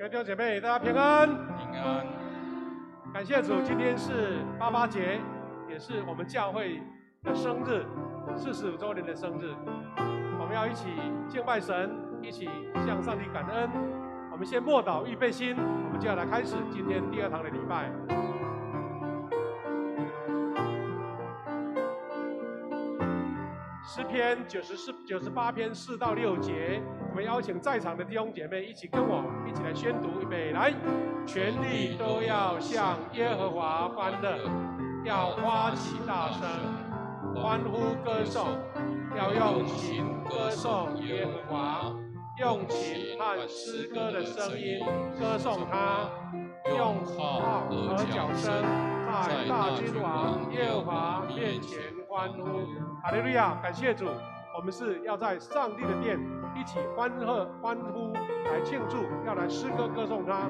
弟兄姐妹，大家平安。平安。感谢主，今天是88节，也是我们教会的生日，45周年的生日。我们要一起敬拜神，一起向上帝感恩。我们先默祷，预备心，我们就要来开始今天第2堂的礼拜。诗篇98篇4到6节，我们邀请在场的弟兄姐妹一起跟我一起来宣读，预备来，全力都要向耶和华欢乐，要发起大声，欢呼歌颂，要用琴歌颂耶和华，用琴和诗歌的声音歌颂他，用号和角声在大君王耶和华面前欢呼。哈利路亚！感谢主，我们是要在上帝的殿一起欢呼来庆祝，要来诗歌歌颂他。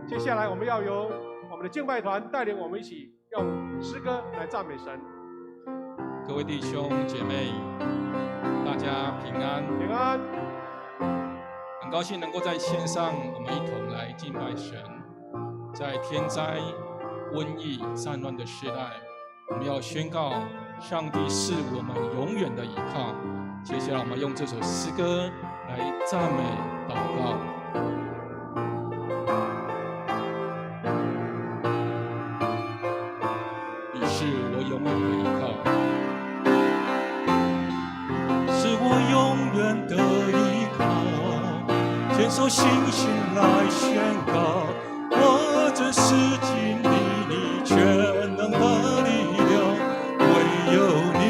接下来我们要由我们的敬拜团带领我们一起用诗歌来赞美神。各位弟兄姐妹，大家平安。平安。很高兴能够在线上，我们一同来敬拜神。在天灾、瘟疫、战乱的时代，我们要宣告上帝是我们永远的依靠。接下来我们用这首诗歌来赞美祷告。你是我永远的依靠，是我永远的依靠，坚守信心来宣告，我真是经历你全能的力量，唯有你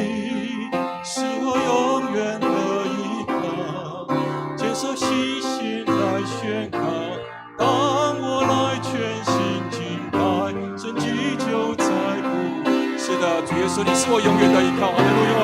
是我永远的依靠，坚守信心来宣告，当我来全心敬拜，神迹就在乎。是的，主耶稣，你是我永远的依靠，哈利路亚。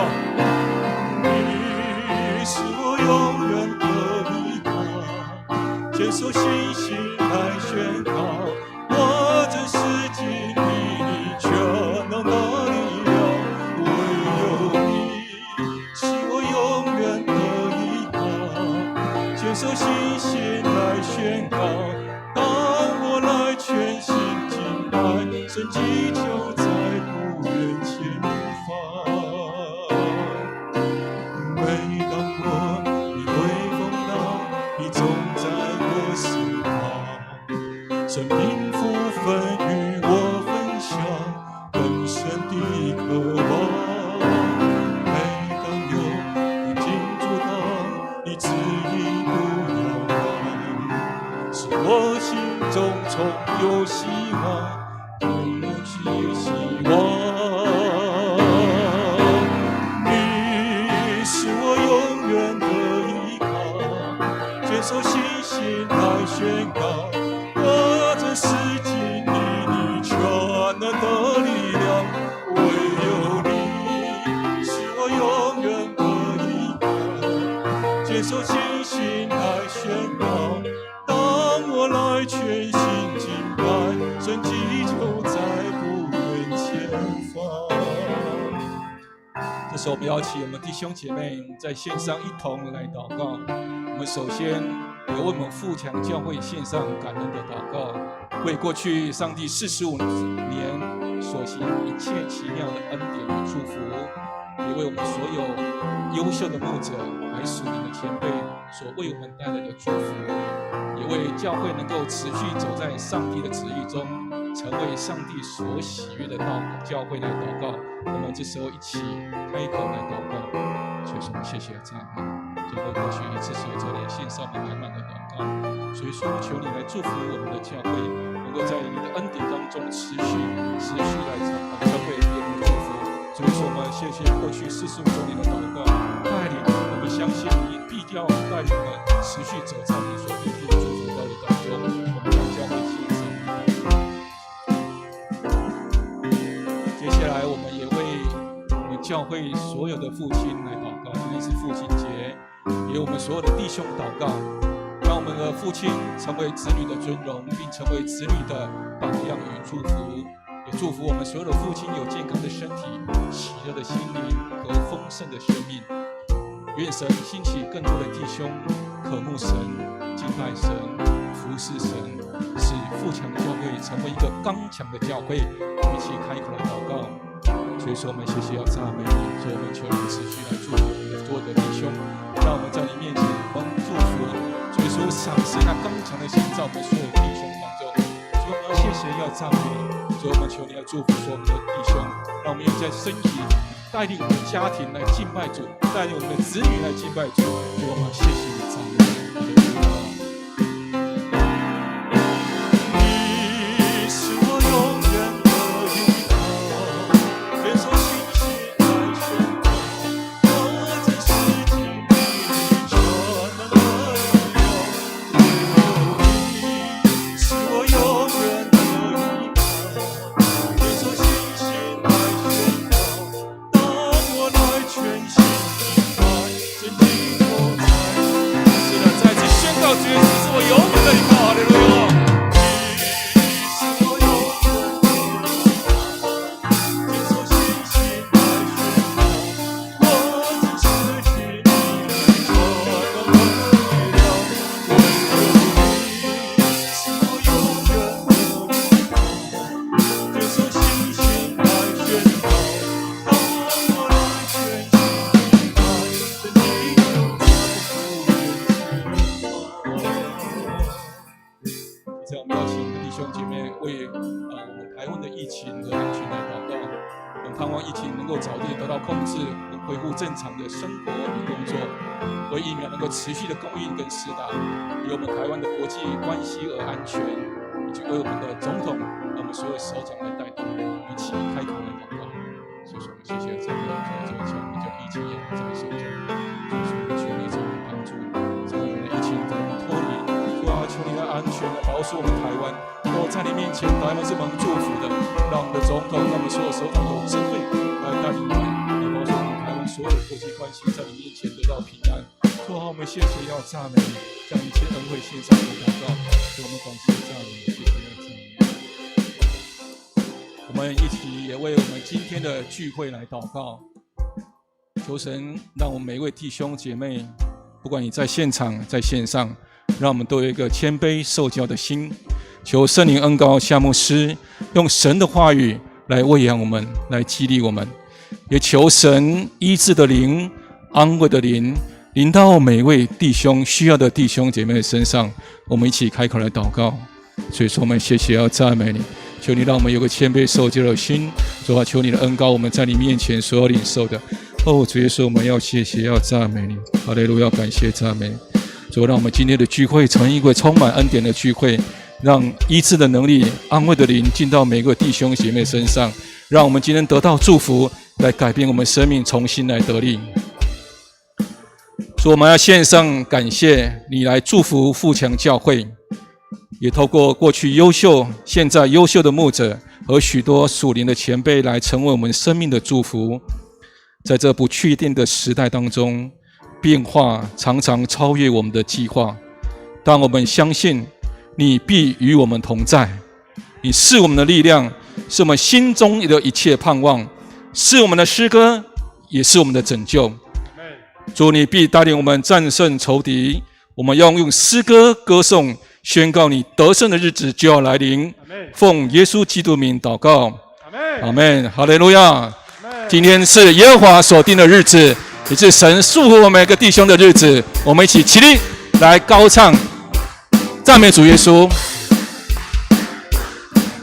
坚守信心来宣告。当我来全心敬拜，神迹就在不远前方。这时候我们邀请我们弟兄姐妹在线上一同来祷告。我们首先也为我们富强教会献上感恩的祷告，为过去上帝45年所行一切奇妙的恩典与祝福，也为我们所有优秀的牧者还属灵的前辈所为我们带来的祝福，也为教会能够持续走在上帝的旨意中，成为上帝所喜悦的教会来祷告。我们这时候一起开口来祷告，所以说谢谢赞美。最后过去一次所做的献上我们满满的祷告，所以说求你来祝福我们的教会，能够在你的恩典当中持续来把教会给你祝福。所以说我们谢谢过去45周年的祷告带领，我们相信你必要带领我们持续走在你所命定的祝福道路当中。我们将教会献上。接下来我们也为我们教会所有的父亲来祷告，今天是父亲节，也为我们所有的弟兄祷告，让我们的父亲成为子女的尊荣，并成为子女的榜样与祝福。也祝福我们所有的父亲有健康的身体、喜乐的心灵和丰盛的生命。愿神兴起更多的弟兄渴慕神、敬拜神、服侍神，使富强教会成为一个刚强的教会。我们一起开口来祷告。所以说我们谢谢要赞美你，所以我们求你持续来祝福我们的所有的弟兄，让我们在你面前蒙祝福。所以说赏赐那刚强的心在我们所有弟兄当中。所以我们要谢谢要赞美你，所以我们求你来祝福所有的弟兄，让我们也在身体带领我们的家庭来敬拜主，带领我们的子女来敬拜主。所以我们要谢谢你赞美你。持续的供应跟施打，以我们台湾的国际关系而安全，以及为我们的总统、我们所有首长来带动，一起开口来祷告。所以说，我们谢谢赞美主，求我们将疫情也在手中，所以说我们求你这样帮助，让我们的疫情怎么脱离？主啊，求你的安全来保守我们台湾。在你面前，台湾是蒙祝福的，让我们的总统、让我们所有首长有智慧来带领我们，来保守我们台湾所有的国际关系在你面前得到平安。主啊，我们谢谢要赞美你，将一切恩惠献上的祷告，使我们感谢赞美，谢谢要赞美。我们一起也为我们今天的聚会来祷告，求神让我们每一位弟兄姐妹，不管你在现场在线上，让我们都有一个谦卑受教的心，求圣灵恩膏夏牧师用神的话语来喂养我们，来激励我们，也求神医治的灵、安慰的灵临到每一位弟兄需要的弟兄姐妹的身上。我们一起开口来祷告。所以说我们谢谢要赞美你，求你让我们有个谦卑受教的心。主啊，求你的恩膏我们在你面前所有领受的。主耶稣，我们要谢谢要赞美你，哈利路亚，感谢赞美你。主，让我们今天的聚会成一个充满恩典的聚会，让医治的能力、安慰的灵进到每个弟兄姐妹身上，让我们今天得到祝福，来改变我们生命，重新来得力。所以我们要献上感谢，你来祝福富强教会，也透过过去优秀、现在优秀的牧者和许多属灵的前辈来成为我们生命的祝福。在这不确定的时代当中，变化常常超越我们的计划，但我们相信你必与我们同在。你是我们的力量，是我们心中的一切盼望，是我们的诗歌，也是我们的拯救。主，你必带领我们战胜仇敌，我们要用诗歌歌颂，宣告你得胜的日子就要来临。奉耶稣基督名祷告，阿们。哈利路亚。今天是耶和华所定的日子，也是神祝福我们每个弟兄的日子。我们一起起立来高唱，赞美主耶稣。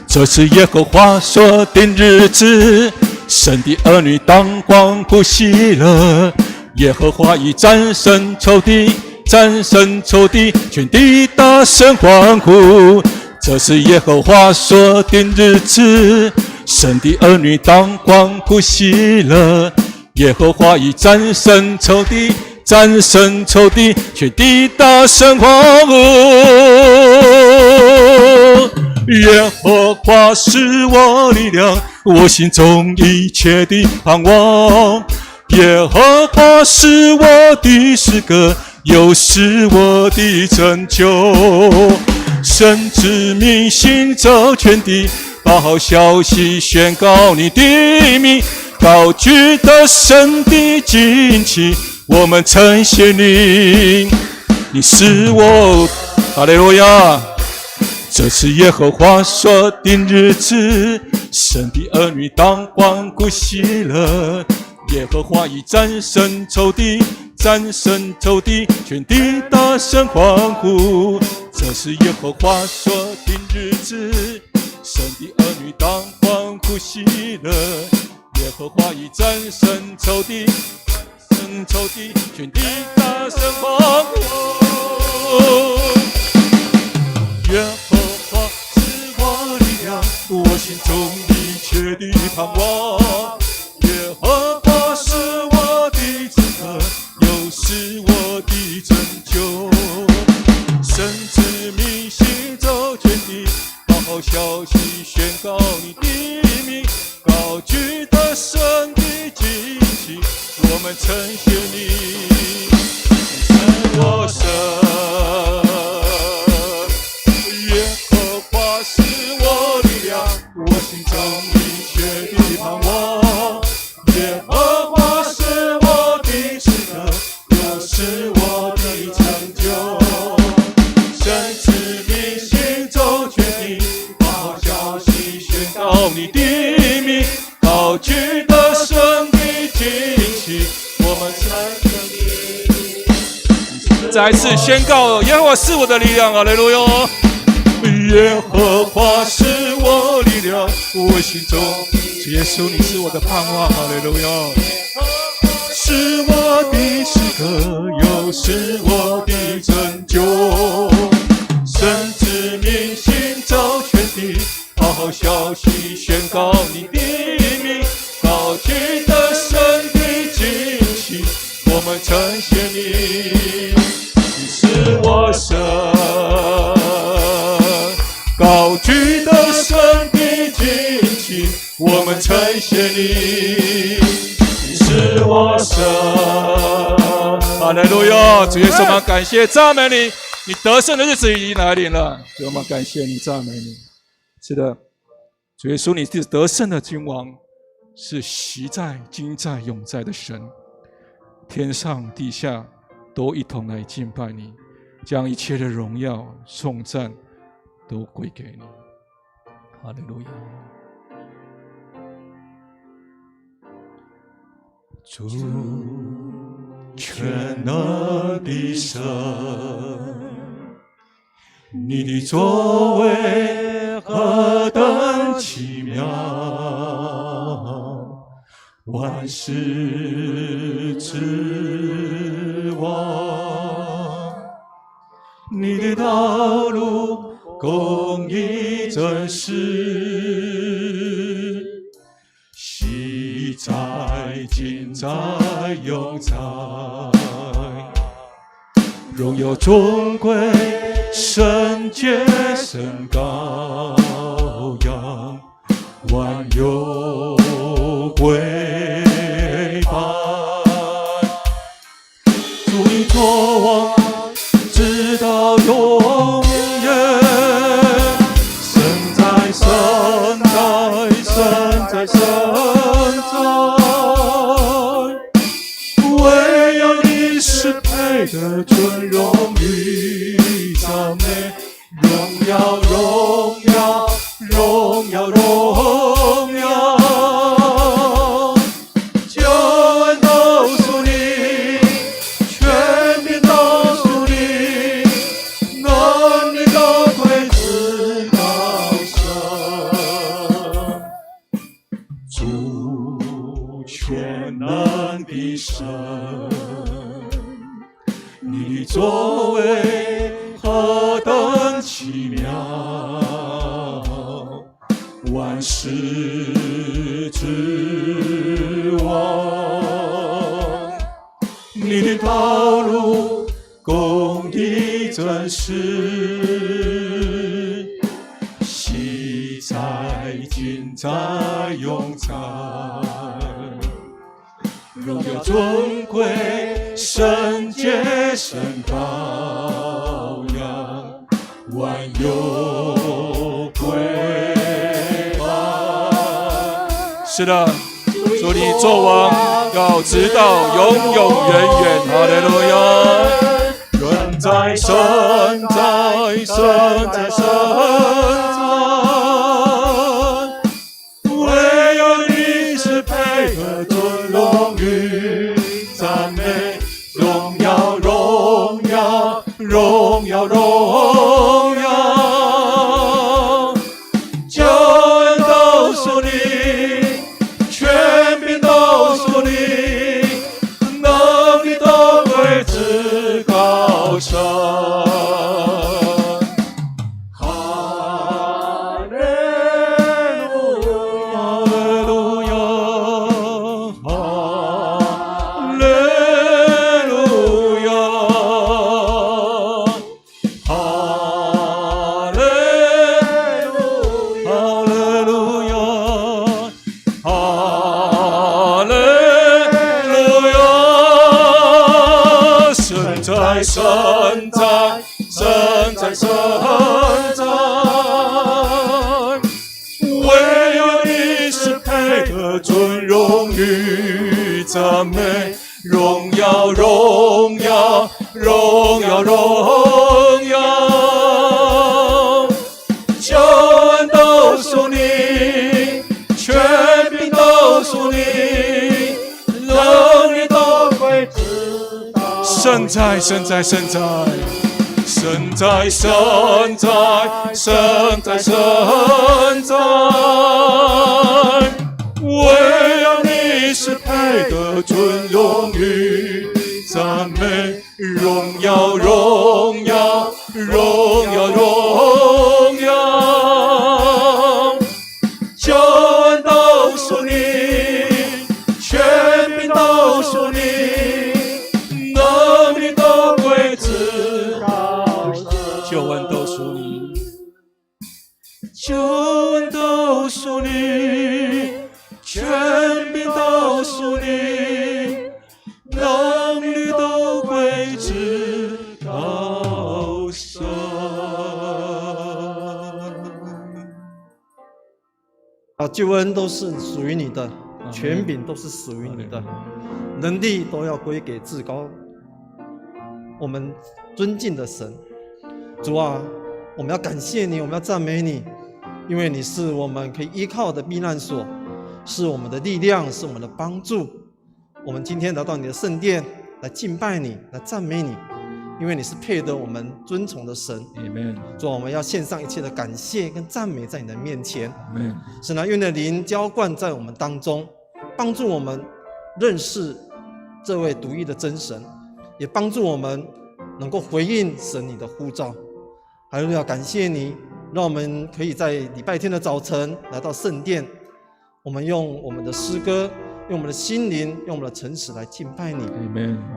这是耶和华所定日子，神的儿女当欢呼喜乐。耶和华已战胜仇敌，战胜仇敌，全地大声欢呼。这是耶和华所定日子，神的儿女当欢呼喜乐。耶和华已战胜仇敌，战胜仇敌，全地大声欢呼。耶和华是我力量，我心中一切的盼望。耶和华是我的诗歌，又是我的拯救。神之名行走全地，把好消息宣告你的名，高举得胜的旌旗，我们称谢你。你是我，哈利路亚。这是耶和华所定日子，神的儿女当欢呼喜乐。耶和华已战胜仇敌，战胜仇敌，全地大声欢呼。这是耶和华所定日子，神的儿女当欢呼喜乐。耶和华已战胜仇敌，战胜仇敌，全地大声欢呼。耶和华是我力量，我心中一切的盼望。耶和华是我的资格，又是我的拯救。神之名行走全地，把好消息宣告你的名，高举得胜的旌旗，我们称谢你。你是我神，耶和华是我力量，我心中一切的盼望。耶和华是我的诗歌，又是我的拯救。神之名行走全地，把好消息宣告你的名，高举得胜的旌旗，我们称谢你。再次宣告，耶和华是我的力量，哈利路亚。耶和华是我力量，我心中主耶稣，你是我的盼望，哈利路亚。是我的诗歌，又是我的拯救。神之名行走全地，把好消息宣告你的名，高举得胜的旌旗，我们称谢你。你是我神，高举得胜的旌旗，我们称谢你。你是我神，哈利路亚！主耶稣，我们感谢赞美你，你得胜的日子已经来临了。主，我们感谢你，赞美你。是的，主耶稣，你是得胜的君王，是习在、今在、永在的神。天上地下都一同来敬拜你，将一切的荣耀、颂赞都归给你。哈利路亚！主全能的神，你的作为何等奇妙，万事之王，你的道路公义真实，昔在今在永在，荣耀尊贵圣洁神羔羊，万有归拜。主作王，直到永远。神在，神在，神在，神在，唯有你是配得尊荣与赞美，荣耀，荣耀，荣耀，荣耀。救恩都属你，权柄都属你，能力都归至高神。主全能的神，你的作为何等奇妙，万事之王，你的道路公义真实，昔在今在永在，荣耀尊贵，圣洁神羔羊，万有归。是的，主你作王，要直到永永远远。哈利路亚！神在，神在，神在，神在，唯有你是配得尊荣誉赞美，荣耀，荣耀，荣耀，荣耀，救恩都属你。权柄都属你，能力都归至高神。哈利路亚，哈利路亚，哈利路亚，哈利路亚。哈利路亚，神在，神在，神在，神在，唯有你是配得尊荣与赞美，荣耀，荣耀，荣耀，荣耀，救恩都属你。权柄都属你，能力都归至高。神在，神在，神在，神在，神在，神在，神在，唯有你是配得尊荣誉赞美，荣耀，荣耀，荣耀，荣耀。救恩都属你，权柄都属你，能力都归至高神。救恩都属你，救恩都属你，权柄都属你，能力都归至高神。救恩都是属于你的，权柄都是属于你的，能力都要归给至高我们尊敬的神。主啊，我们要感谢你，我们要赞美你，因为你是我们可以依靠的避难所，是我们的力量，是我们的帮助。我们今天来到你的圣殿，来敬拜你，来赞美你，因为你是配得我们尊崇的神。主啊，我们要献上一切的感谢跟赞美在你的面前。神啊，愿你的灵浇灌在我们当中，帮助我们认识这位独一的真神，也帮助我们能够回应神你的呼召。还有要感谢你，让我们可以在礼拜天的早晨来到圣殿，我们用我们的诗歌，用我们的心灵，用我们的诚实来敬拜你。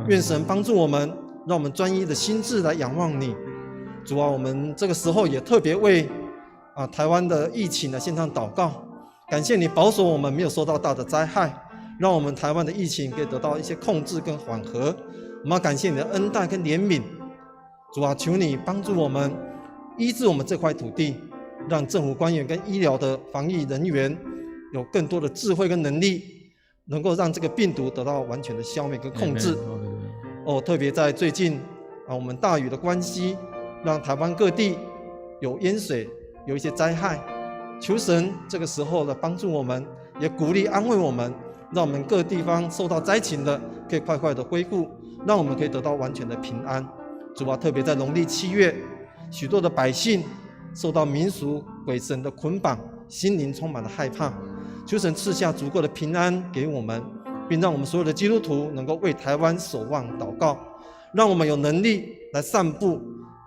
愿神帮助我们，让我们专一的心志来仰望你。主啊，我们这个时候也特别为台湾的疫情来献上祷告，感谢你保守我们没有受到大的灾害，让我们台湾的疫情可以得到一些控制跟缓和。我们要感谢你的恩待跟怜悯，主啊，求你帮助我们医治我们这块土地，让政府官员跟医疗的防疫人员有更多的智慧跟能力，能够让这个病毒得到完全的消灭跟控制。特别在最近我们大雨的关系，让台湾各地有淹水，有一些灾害，求神这个时候的帮助我们，也鼓励安慰我们，让我们各地方受到灾情的可以快快的恢复，让我们可以得到完全的平安。主啊，特别在农历7月，许多的百姓受到民俗鬼神的捆绑，心灵充满了害怕，求神赐下足够的平安给我们，并让我们所有的基督徒能够为台湾守望祷告，让我们有能力来散布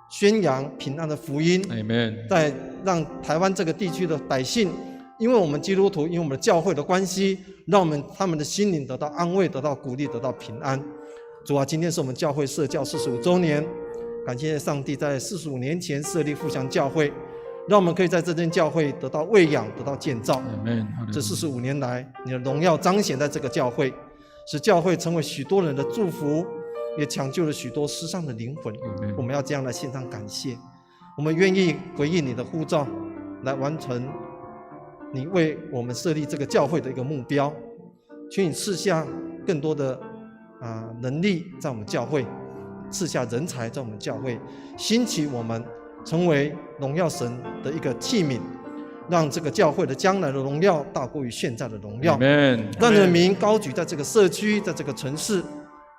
宣扬平安的福音。Amen。再让台湾这个地区的百姓，因为我们基督徒，因为我们的教会的关系，让他们的心灵得到安慰，得到鼓励，得到平安。主啊，今天是我们教会设教45周年，感谢上帝在45年前设立富祥教会，让我们可以在这间教会得到喂养，得到建造。这45年来，你的荣耀彰显在这个教会，使教会成为许多人的祝福，也抢救了许多失丧的灵魂。我们要这样来献上感谢，我们愿意回应你的呼召，来完成你为我们设立这个教会的一个目标。请你赐下更多的能力在我们教会，赐下人才在我们教会，兴起我们成为荣耀神的一个器皿，让这个教会的将来的荣耀大过于现在的荣耀。让你的名高举在这个社区，在这个城市。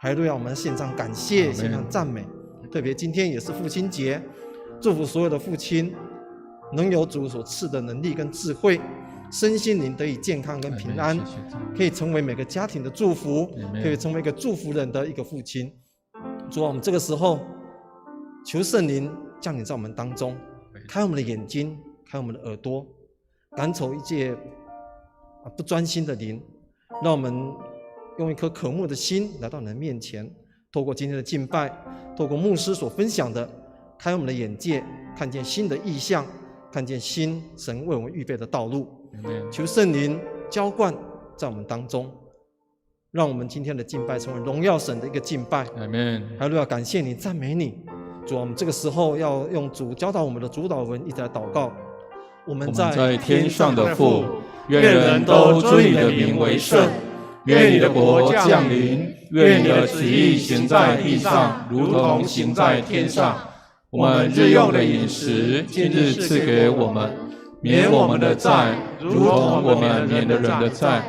还都要我们献上感谢，献上赞美。特别今天也是父亲节，祝福所有的父亲能有主所赐的能力跟智慧，身心灵得以健康跟平安，可以成为每个家庭的祝福，可以成为一个祝福人的一个父亲。主啊，我们这个时候求圣灵降临在我们当中，开我们的眼睛，开我们的耳朵，赶走一切不专心的灵，让我们用一颗渴慕的心来到你的面前，透过今天的敬拜，透过牧师所分享的，开我们的眼界，看见新的意象，看见新神为我们预备的道路。求圣灵浇灌在我们当中，让我们今天的敬拜成为荣耀神的一个敬拜。还要感谢你，赞美你。主啊，我们这个时候要用主教导我们的主祷文一直来祷告。我们在天上的父，愿人都尊你的名为圣。愿你的国降临，愿你的旨意行在地上，如同行在天上。我们日用的饮食，今日赐给我们，免我们的债，如同我们免了人的债，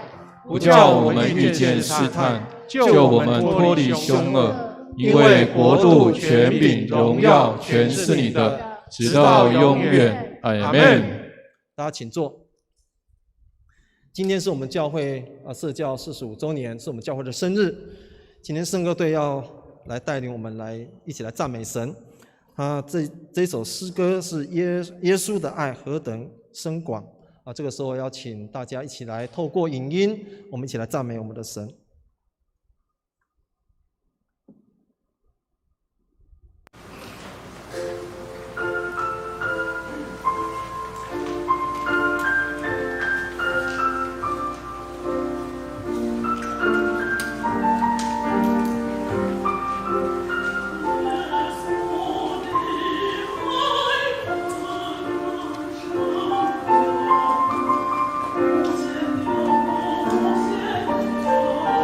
不叫我们遇见试探，救我们脱离凶恶。因为国度、权柄、荣耀，全是你的，直到永远。阿们。大家请坐。今天是我们教会设教45周年，是我们教会的生日。今天圣歌队要来带领我们来一起来赞美神。这首诗歌是耶稣的爱何等深广这个时候要请大家一起来透过影音，我们一起来赞美我们的神。我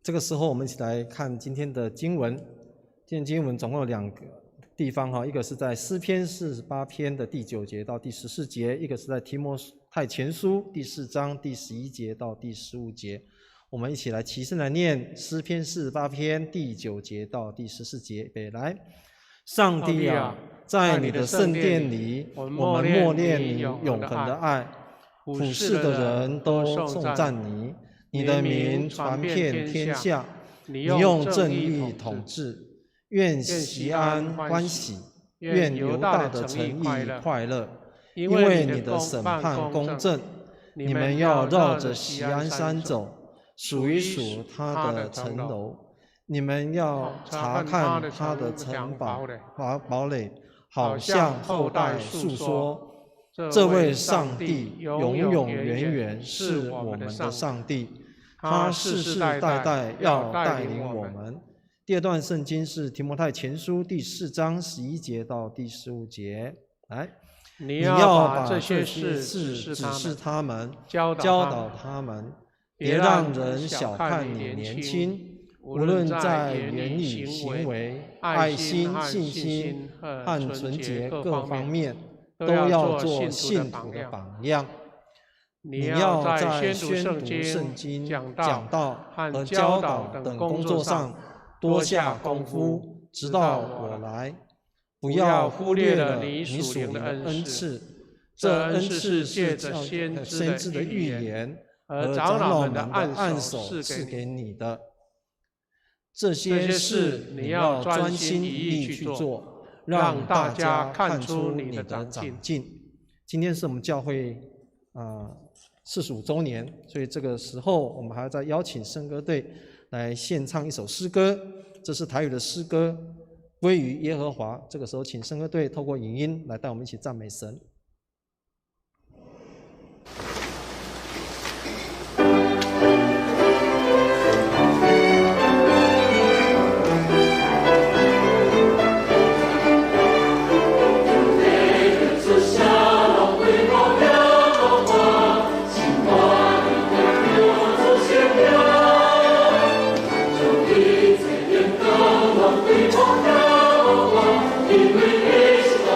这个时候，我们一起来看今天的经文。今天经文总共有2个地方哈，一个是在诗篇48篇的第9节到第14节，一个是在提摩太前书第4章第11节到第15节。我们一起来齐声来念诗篇48篇第9节到第14节。预备来，上帝啊，在你的圣殿里，我们默念你永恒的爱，普世的人都颂赞你，你的名传遍天下，你用正义统治。愿锡安欢喜，愿犹大的诚意快乐，因为你的审判公正。你们要绕着锡安山走，数一数它的城楼。你们要查看它的城堡垒，好向后代述说，这位上帝永永远远是我们的上帝，他世世代代要带领我们。第2段圣经是提摩太前书第4章11节到第15节。来，你要把这些事指示他们，教导他们，别让人小看你年轻，无论在言语、行为、爱心、信心和纯洁各方面，都要做信徒的榜样。你要在宣读圣经、讲道和教导等工作上多下功夫，直到我来。不要忽略了你属灵的恩赐，这恩赐借着先知的预言和长老们的按手是给你的。这些事你要专心一意去做，让大家看出你的长进。今天是我们教会45周年，所以这个时候我们还要再邀请圣歌队来献唱一首诗歌，这是台语的诗歌，归于耶和华。这个时候，请圣歌队透过影音来带我们一起赞美神。因为耶稣的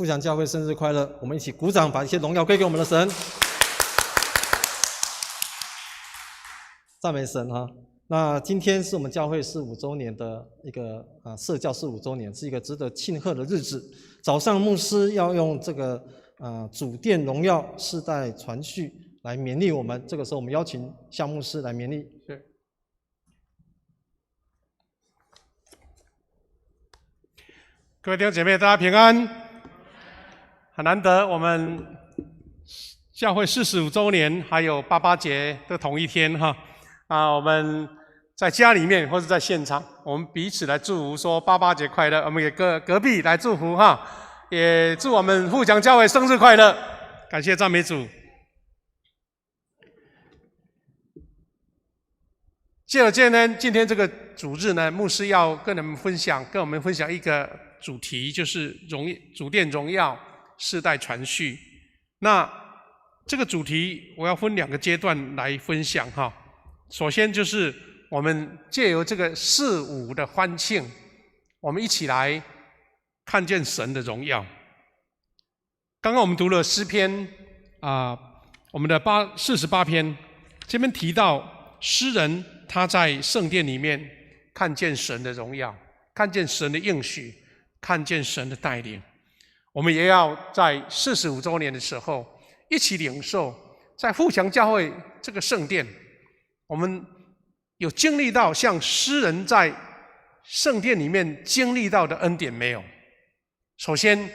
富强教会生日快乐！我们一起鼓掌，把一些荣耀归给我们的神。赞美神哈！那今天是我们教会45周年的一个社教45周年，是一个值得庆贺的日子。早上牧师要用这个主殿荣耀世代传续来勉励我们，这个时候我们邀请夏牧师来勉励。对。各位弟兄姐妹，大家平安！很难得我们教会45周年，还有88节的同一天哈。我们在家里面或者在现场，我们彼此来祝福，说88节快乐。我们给隔壁来祝福哈，也祝我们富强教会生日快乐。感谢赞美主。借着今天这个主日呢，牧师要跟我们分享一个主题，就是主殿荣耀世代传续。那这个主题我要分2个阶段来分享哈。首先就是我们借由这个45的欢庆，我们一起来看见神的荣耀。刚刚我们读了诗篇我们的48篇，这边提到诗人他在圣殿里面看见神的荣耀，看见神的应许，看见神的带领。我们也要在45周年的时候一起领受，在富强教会这个圣殿，我们有经历到像诗人在圣殿里面经历到的恩典没有？首先，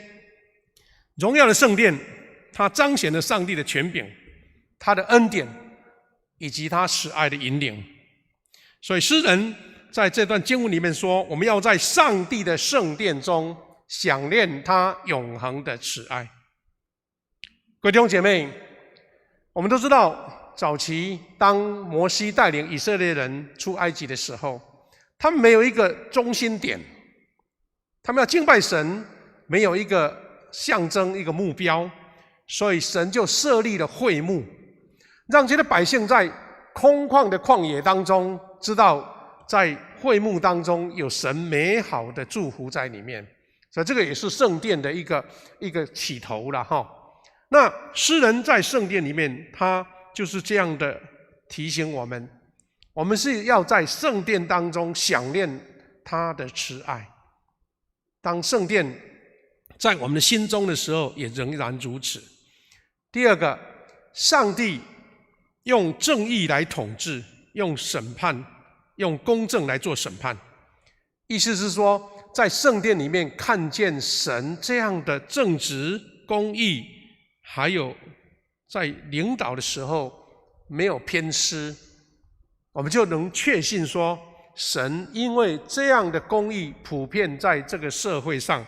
荣耀的圣殿，它彰显了上帝的权柄，他的恩典，以及他慈爱的引领。所以诗人在这段经文里面说，我们要在上帝的圣殿中想念他永恒的慈爱。各位弟兄姐妹，我们都知道，早期当摩西带领以色列人出埃及的时候，他们没有一个中心点，他们要敬拜神，没有一个象征，一个目标，所以神就设立了会幕，让这些百姓在空旷的旷野当中，知道在会幕当中有神美好的祝福在里面。所以这个也是圣殿的一个起头了哈。那诗人在圣殿里面，他就是这样的提醒我们，我们是要在圣殿当中想念他的慈爱。当圣殿在我们的心中的时候，也仍然如此。第二个，上帝用正义来统治，用审判，用公正来做审判。意思是说，在圣殿里面看见神这样的正直、公义，还有在领导的时候没有偏私，我们就能确信说，神因为这样的公义普遍在这个社会上，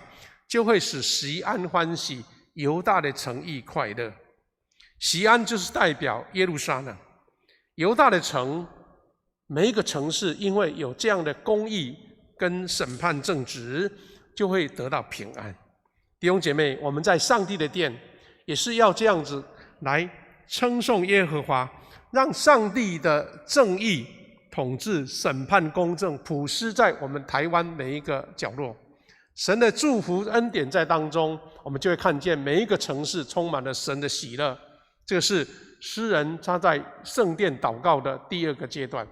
就会使锡安欢喜，犹大的城邑快乐。锡安就是代表耶路撒冷，犹大的城，每一个城市因为有这样的公义跟审判正直，就会得到平安。弟兄姐妹，我们在上帝的殿也是要这样子来称颂耶和华，让上帝的正义统治、审判、公正普施在我们台湾每一个角落。神的祝福恩典在当中，我们就会看见每一个城市充满了神的喜乐。这个是诗人他在圣殿祷告的第2个阶段。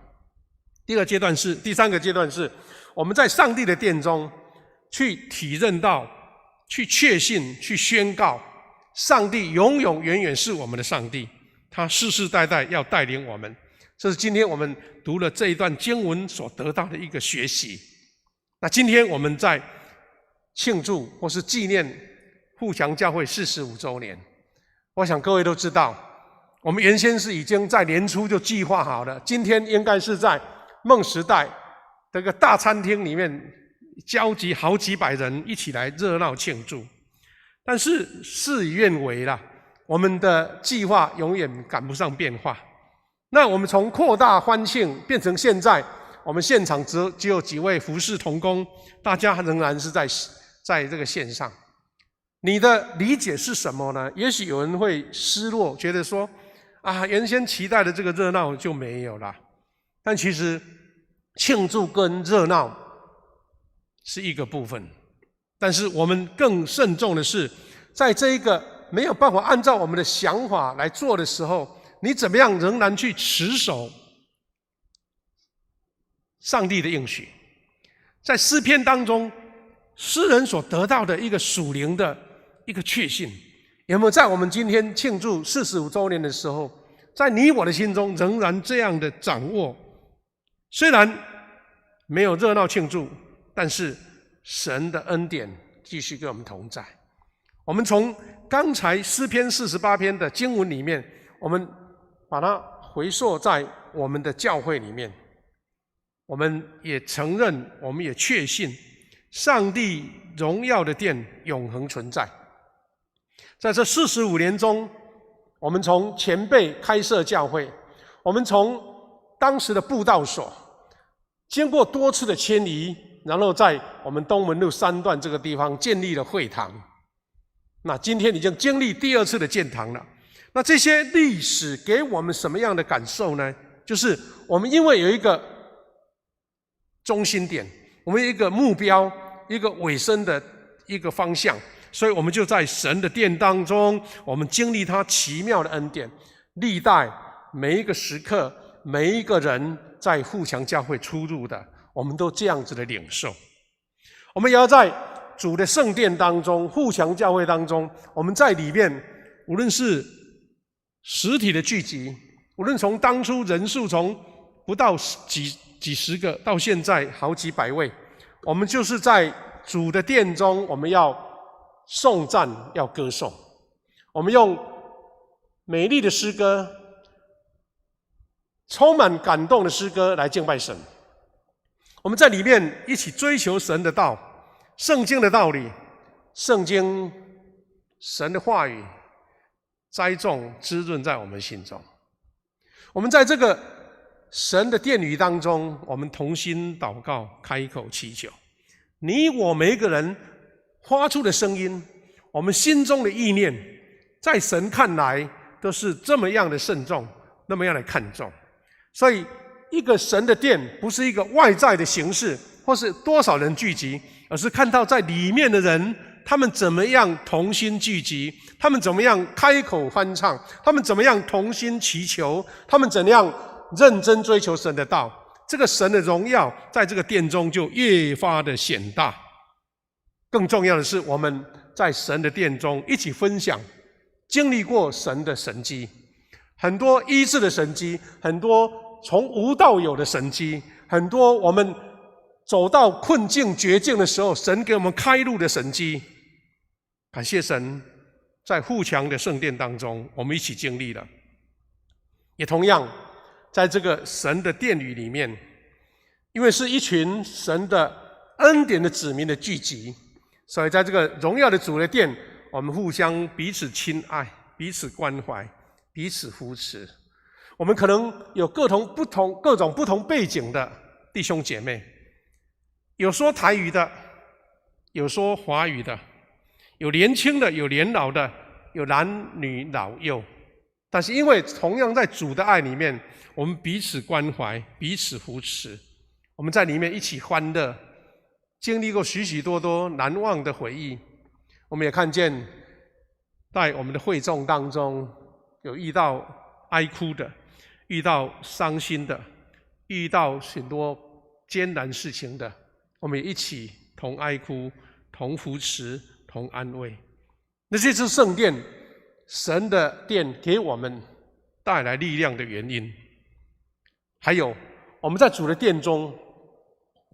第3个阶段是我们在上帝的殿中去体认到、去确信、去宣告，上帝永永远远是我们的上帝，他世世代代要带领我们。这是今天我们读了这一段经文所得到的一个学习。那今天我们在庆祝或是纪念富强教会45周年，我想各位都知道，我们原先是已经在年初就计划好了，今天应该是在梦时代这个大餐厅里面召集好几百人一起来热闹庆祝。但是事与愿违啦，我们的计划永远赶不上变化。那我们从扩大欢庆变成现在，我们现场只有几位服侍同工，大家仍然是在这个线上。你的理解是什么呢？也许有人会失落，觉得说原先期待的这个热闹就没有了。但其实庆祝跟热闹是一个部分，但是我们更慎重的是，在这一个没有办法按照我们的想法来做的时候，你怎么样仍然去持守上帝的应许？在诗篇当中，诗人所得到的一个属灵的一个确信，有没有在我们今天庆祝45周年的时候，在你我的心中仍然这样的掌握？虽然没有热闹庆祝，但是神的恩典继续跟我们同在。我们从刚才诗篇48篇的经文里面，我们把它回溯在我们的教会里面，我们也承认，我们也确信上帝荣耀的殿永恒存在。在这45年中，我们从前辈开设教会，我们从当时的布道所，经过多次的迁移，然后在我们东门路3段这个地方建立了会堂。那今天已经经历第2次的建堂了。那这些历史给我们什么样的感受呢？就是我们因为有一个中心点，我们有一个目标，一个尾声的一个方向，所以我们就在神的殿当中，我们经历他奇妙的恩典。历代每一个时刻，每一个人在富强教会出入的，我们都这样子的领受。我们也要在主的圣殿当中，富强教会当中，我们在里面，无论是实体的聚集，无论从当初人数从不到几十个到现在好几百位，我们就是在主的殿中，我们要颂赞，要歌颂，我们用美丽的诗歌，充满感动的诗歌来敬拜神。我们在里面一起追求神的道，圣经的道理，圣经神的话语栽种滋润在我们心中。我们在这个神的殿宇当中，我们同心祷告，开口祈求。你我每一个人发出的声音，我们心中的意念，在神看来都是这么样的慎重，那么样的看重。所以一个神的殿不是一个外在的形式，或是多少人聚集，而是看到在里面的人，他们怎么样同心聚集，他们怎么样开口欢唱，他们怎么样同心祈求，他们怎样认真追求神的道。这个神的荣耀在这个殿中就越发的显大。更重要的是，我们在神的殿中一起分享经历过神的神迹，很多医治的神迹，很多从无到有的神迹，很多我们走到困境绝境的时候，神给我们开路的神迹。感谢神，在富强的圣殿当中，我们一起经历了。也同样在这个神的殿宇里面，因为是一群神的恩典的子民的聚集，所以在这个荣耀的主的殿，我们互相彼此亲爱，彼此关怀，彼此扶持。我们可能有各种不同背景的弟兄姐妹，有说台语的，有说华语的，有年轻的，有年老的，有男女老幼。但是因为同样在主的爱里面，我们彼此关怀，彼此扶持，我们在里面一起欢乐，经历过许许多多难忘的回忆。我们也看见在我们的会众当中，有遇到哀哭的，遇到伤心的，遇到许多艰难事情的，我们也一起同哀哭，同扶持，同安慰。那这是圣殿，神的殿给我们带来力量的原因。还有我们在主的殿中，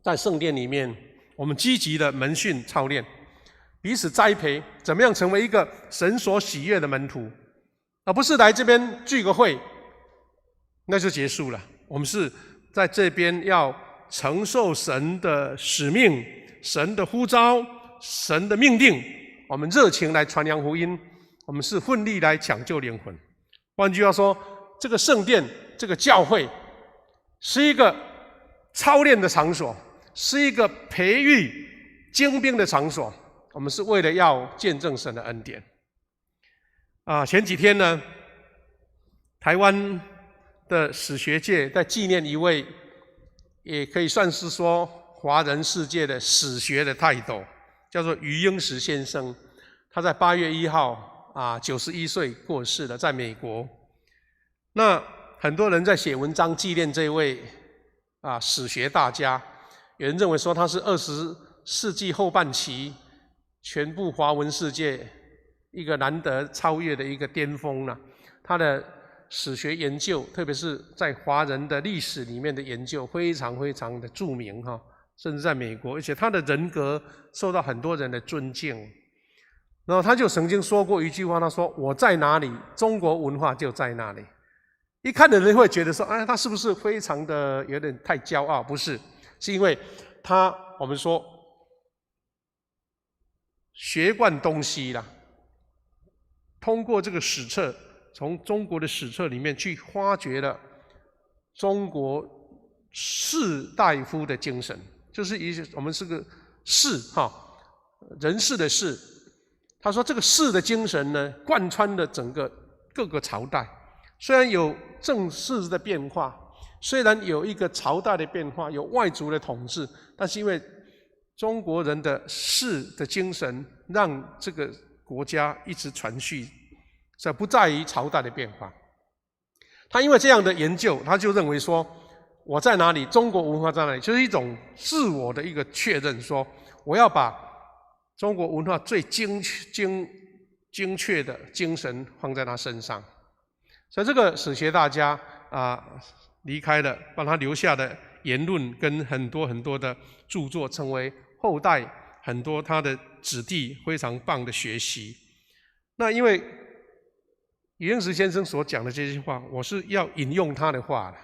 在圣殿里面，我们积极的门训操练，彼此栽培，怎么样成为一个神所喜悦的门徒，而不是来这边聚个会那就结束了。我们是在这边要承受神的使命，神的呼召，神的命令，我们热情来传扬福音，我们是奋力来抢救灵魂。换句话说，这个圣殿，这个教会是一个操练的场所，是一个培育精兵的场所。我们是为了要见证神的恩典。前几天呢，台湾的史学界在纪念一位，也可以算是说华人世界的史学的泰斗，叫做余英时先生。他在8月1号91岁过世了，在美国。那很多人在写文章纪念这位史学大家，有人认为说他是20世纪后半期全部华文世界一个难得超越的一个巅峰了。他的史学研究，特别是在华人的历史里面的研究，非常非常的著名哈，甚至在美国，而且他的人格受到很多人的尊敬。然后他就曾经说过一句话，他说：“我在哪里，中国文化就在哪里。”一看的人会觉得说：“哎，他是不是非常的有点太骄傲？”不是，是因为我们说学贯东西啦，通过这个史册。从中国的史册里面去发掘了中国士大夫的精神，就是我们是个士人士的士。他说这个士的精神呢，贯穿了整个各个朝代。虽然有政治的变化，虽然有一个朝代的变化，有外族的统治，但是因为中国人的士的精神，让这个国家一直传续。这不在于朝代的变化。他因为这样的研究，他就认为说，我在哪里，中国文化在哪里，就是一种自我的一个确认，说我要把中国文化最精确的精神放在他身上。所以这个史学大家离开了，帮他留下的言论跟很多很多的著作，成为后代很多他的子弟非常棒的学习。那因为余英时先生所讲的这句话，我是要引用他的话了，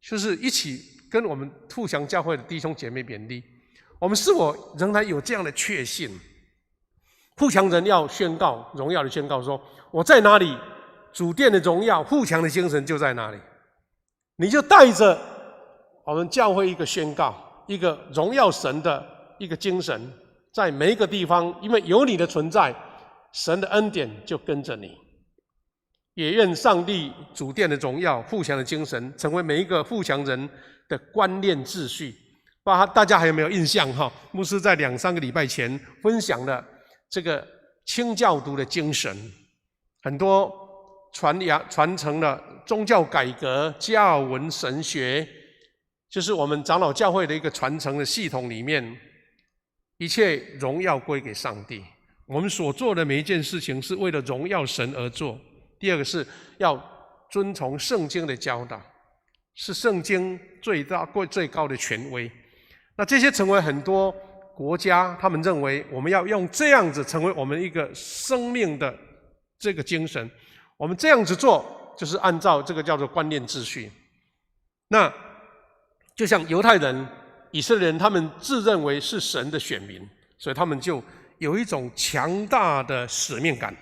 就是一起跟我们富强教会的弟兄姐妹勉励，我们是否仍然有这样的确信？富强人要宣告荣耀的宣告说：我在哪里，主殿的荣耀、富强的精神就在哪里。你就带着我们教会一个宣告，一个荣耀神的一个精神，在每一个地方，因为有你的存在，神的恩典就跟着你。也愿上帝主殿的荣耀、富强的精神，成为每一个富强人的观念秩序。大家还有没有印象？牧师在2-3个礼拜前分享了这个清教徒的精神，很多传承了宗教改革、加尔文神学，就是我们长老教会的一个传承的系统里面，一切荣耀归给上帝。我们所做的每一件事情是为了荣耀神而做。第二个是要遵从圣经的教导，是圣经最高的权威。那这些成为很多国家，他们认为我们要用这样子成为我们一个生命的这个精神。我们这样子做，就是按照这个叫做观念秩序。那就像犹太人、以色列人，他们自认为是神的选民，所以他们就有一种强大的使命感。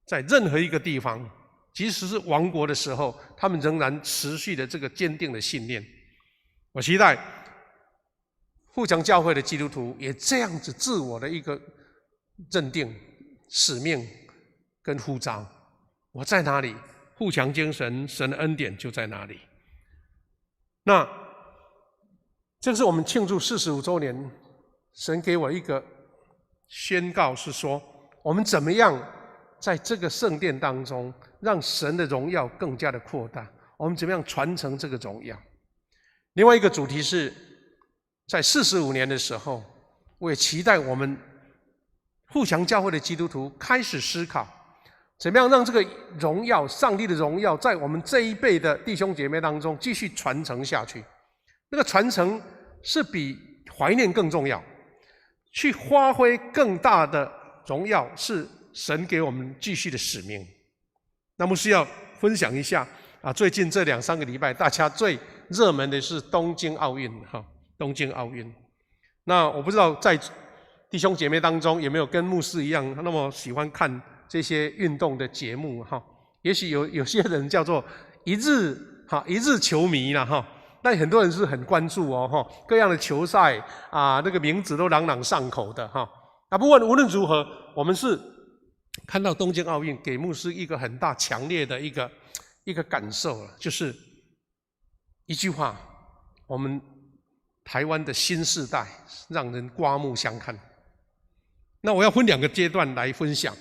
在任何一个地方，即使是亡国的时候，他们仍然持续的这个坚定的信念。我期待富强教会的基督徒也这样子自我的一个认定、使命跟呼召。我在哪里，富强精神、神的恩典就在哪里。那这是我们庆祝45周年，神给我一个宣告，是说我们怎么样在这个圣殿当中，让神的荣耀更加的扩大。我们怎么样传承这个荣耀？另外一个主题是，在45年的时候，我也期待我们富强教会的基督徒开始思考，怎么样让这个荣耀、上帝的荣耀，在我们这一辈的弟兄姐妹当中继续传承下去。那个传承是比怀念更重要，去发挥更大的荣耀是神给我们继续的使命。那么是要分享一下最近这2-3个礼拜，大家最热门的是东京奥运东京奥运。那我不知道在弟兄姐妹当中有没有跟牧师一样那么喜欢看这些运动的节目也许有些人叫做一日球迷啦但很多人是很关注各样的球赛那个名字都朗朗上口的不管无论如何，我们是看到东京奥运给牧师一个很大强烈的一个感受了，就是一句话：我们台湾的新世代让人刮目相看。那我要分2个阶段来分享。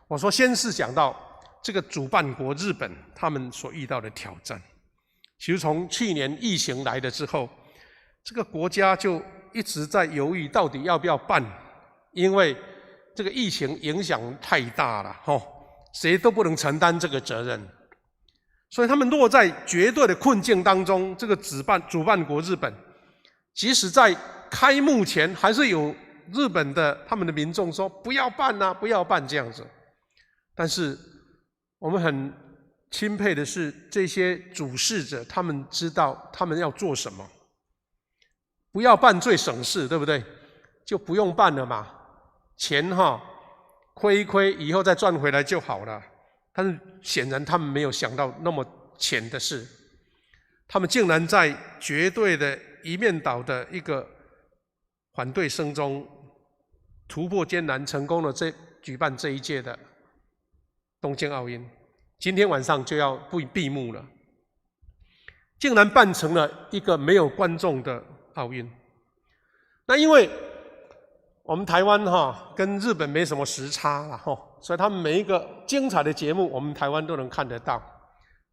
我说先是讲到这个主办国日本他们所遇到的挑战。其实从去年疫情来了之后，这个国家就一直在犹豫到底要不要办，因为这个疫情影响太大了，谁都不能承担这个责任，所以他们落在绝对的困境当中。这个主办国日本，即使在开幕前，还是有日本的他们的民众说不要办啊，不要办这样子。但是我们很钦佩的是，这些主事者他们知道他们要做什么，不要办最省事，对不对？就不用办了嘛，钱亏一亏，以后再赚回来就好了。但是显然他们没有想到那么浅的事，他们竟然在绝对的一面倒的一个反对声中，突破艰难，成功的举办这一届的东京奥运。今天晚上就要闭幕了，竟然办成了一个没有观众的奥运。那因为我们台湾跟日本没什么时差啦，所以他们每一个精彩的节目，我们台湾都能看得到。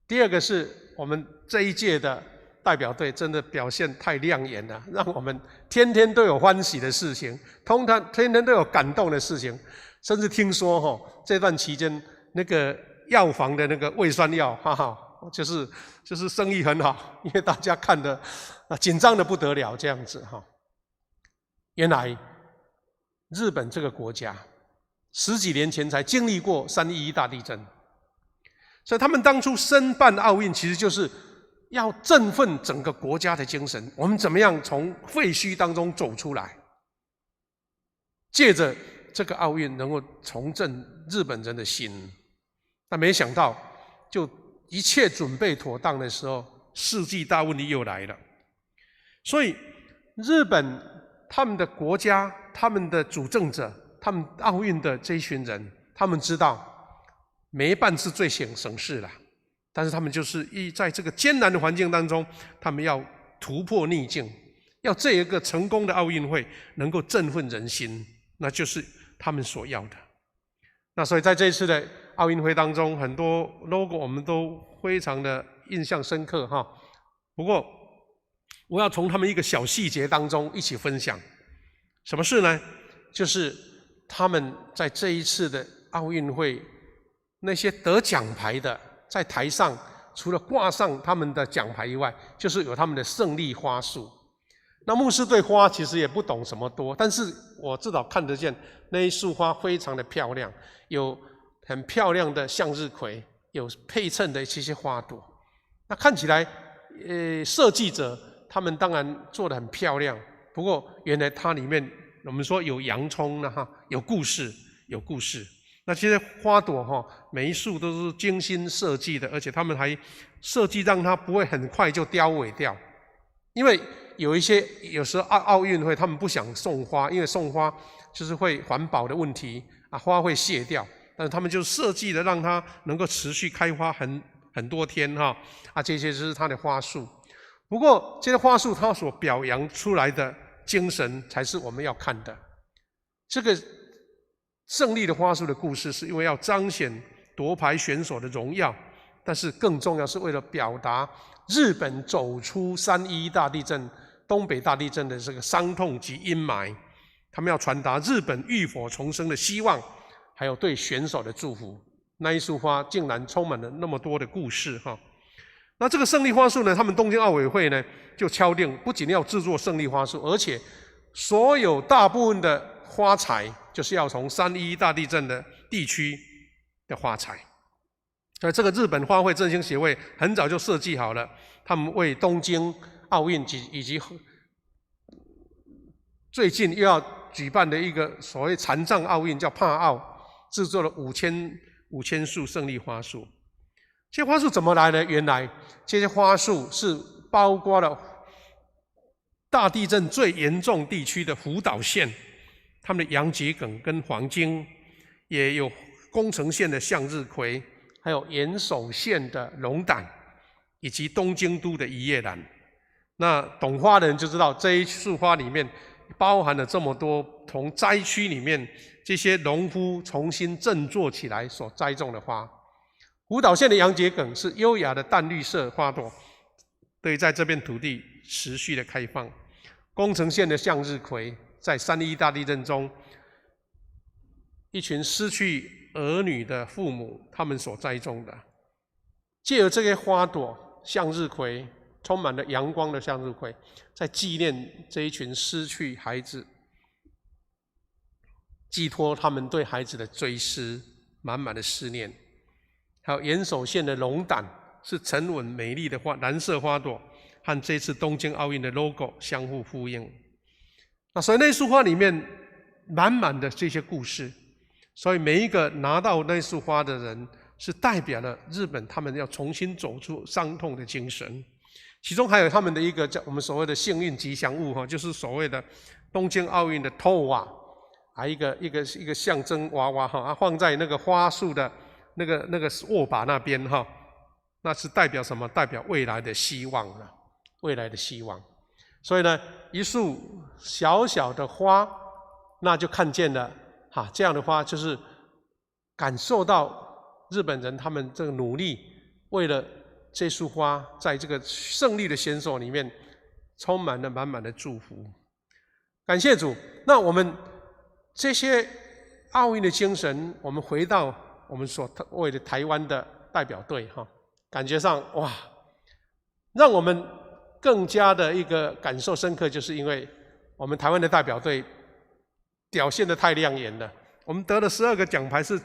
第二个是我们这一届的代表队真的表现太亮眼了，让我们天天都有欢喜的事情，天天都有感动的事情。甚至听说这段期间那个药房的那个胃酸药，就是生意很好，因为大家看的紧张的不得了这样子原来日本这个国家10几年前才经历过311大地震，所以他们当初申办奥运，其实就是要振奋整个国家的精神。我们怎么样从废墟当中走出来，借着这个奥运能够重振日本人的心。但没想到，就一切准备妥当的时候，世纪大问题又来了。所以日本他们的国家、他们的主政者、他们奥运的这一群人，他们知道没办是最省事了，但是他们就是在这个艰难的环境当中，他们要突破逆境，要这一个成功的奥运会能够振奋人心，那就是他们所要的。那所以在这一次的奥运会当中，很多 logo 我们都非常的印象深刻不过我要从他们一个小细节当中一起分享。什么事呢？就是他们在这一次的奥运会，那些得奖牌的，在台上除了挂上他们的奖牌以外，就是有他们的胜利花束。那牧师对花其实也不懂什么多，但是我至少看得见那一束花非常的漂亮，有很漂亮的向日葵，有配衬的这些花朵。那看起来设计者他们当然做得很漂亮，不过原来它里面我们说有洋葱有故事。那这些花朵每一束都是精心设计的，而且他们还设计让它不会很快就凋萎掉。因为有时候奥运会他们不想送花，因为送花就是会环保的问题花会谢掉，但是他们就设计的让它能够持续开花很多天这些就是它的花束。不过这些花束它所表扬出来的精神才是我们要看的。这个胜利的花束的故事是因为要彰显夺牌选手的荣耀，但是更重要是为了表达日本走出311大地震、东北大地震的这个伤痛及阴霾，他们要传达日本浴火重生的希望，还有对选手的祝福。那一束花竟然充满了那么多的故事那这个胜利花束呢，他们东京奥委会呢就敲定，不仅要制作胜利花束，而且所有大部分的花材就是要从311大地震的地区的花材。所以这个日本花卉振兴协会很早就设计好了，他们为东京奥运以及最近又要举办的一个所谓残障奥运叫帕奥，制作了5000束胜利花束。这些花束怎么来呢？原来这些花束是包括了大地震最严重地区的福岛县，他们的洋桔梗跟黄金，也有宫城县的向日葵，还有岩手县的龙胆，以及东京都的一叶兰。那懂花的人就知道，这一束花里面包含了这么多从灾区里面这些农夫重新振作起来所栽种的花。福岛县的洋桔梗是优雅的淡绿色花朵，得以在这片土地持续的开放。宫城县的向日葵在3.1大地震中，一群失去儿女的父母他们所栽种的，借由这些花朵，向日葵充满了阳光的向日葵，在纪念这一群失去孩子，寄托他们对孩子的追思，满满的思念。还有岩手县的龙胆是沉稳美丽的蓝色花朵，和这次东京奥运的 logo 相互呼应。那所以那束花里面满满的这些故事，所以每一个拿到那束花的人，是代表了日本他们要重新走出伤痛的精神。其中还有他们的一个叫我们所谓的幸运吉祥物就是所谓的东京奥运的 TOWA 一个象征娃娃放在那个花束的那个握把那边那是代表什么？代表未来的希望了，未来的希望。所以呢，一束小小的花，那就看见了这样的花，就是感受到日本人他们这个努力，为了这束花，在这个胜利的选手里面，充满了满满的祝福。感谢主。那我们这些奥运的精神，我们回到我们所为的台湾的代表队感觉上哇，让我们更加的一个感受深刻，就是因为我们台湾的代表队表现得太亮眼了。我们得了12个奖牌，是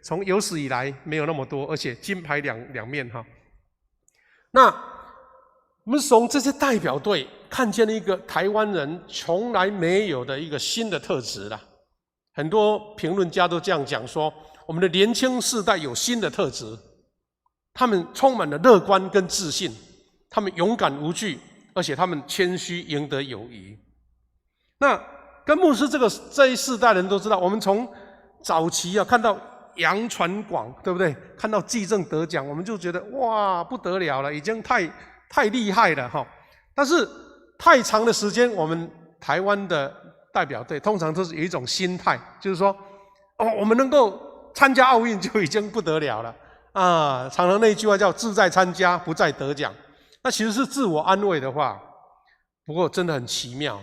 从有史以来没有那么多，而且金牌两面那我们从这些代表队看见了一个台湾人从来没有的一个新的特质啦。很多评论家都这样讲说，我们的年轻世代有新的特质，他们充满了乐观跟自信，他们勇敢无惧，而且他们谦虚，赢得友谊。那跟牧师这一世代人都知道，我们从早期看到杨传广，对不对？看到纪政得奖，我们就觉得哇不得了了，已经太厉害了但是太长的时间，我们台湾的代表队通常都是有一种心态，就是说我们能够参加奥运就已经不得了了常常那一句话叫志在参加，不在得奖。那其实是自我安慰的话，不过真的很奇妙。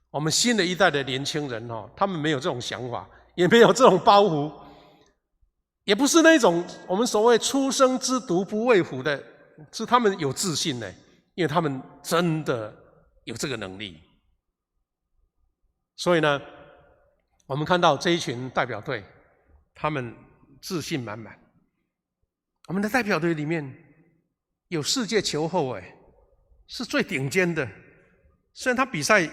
我们新的一代的年轻人他们没有这种想法，也没有这种包袱，也不是那种我们所谓初生之犊不畏虎的，是他们有自信呢，因为他们真的有这个能力。所以呢，我们看到这一群代表队，他们自信满满。我们的代表队里面有世界球后是最顶尖的，虽然他比赛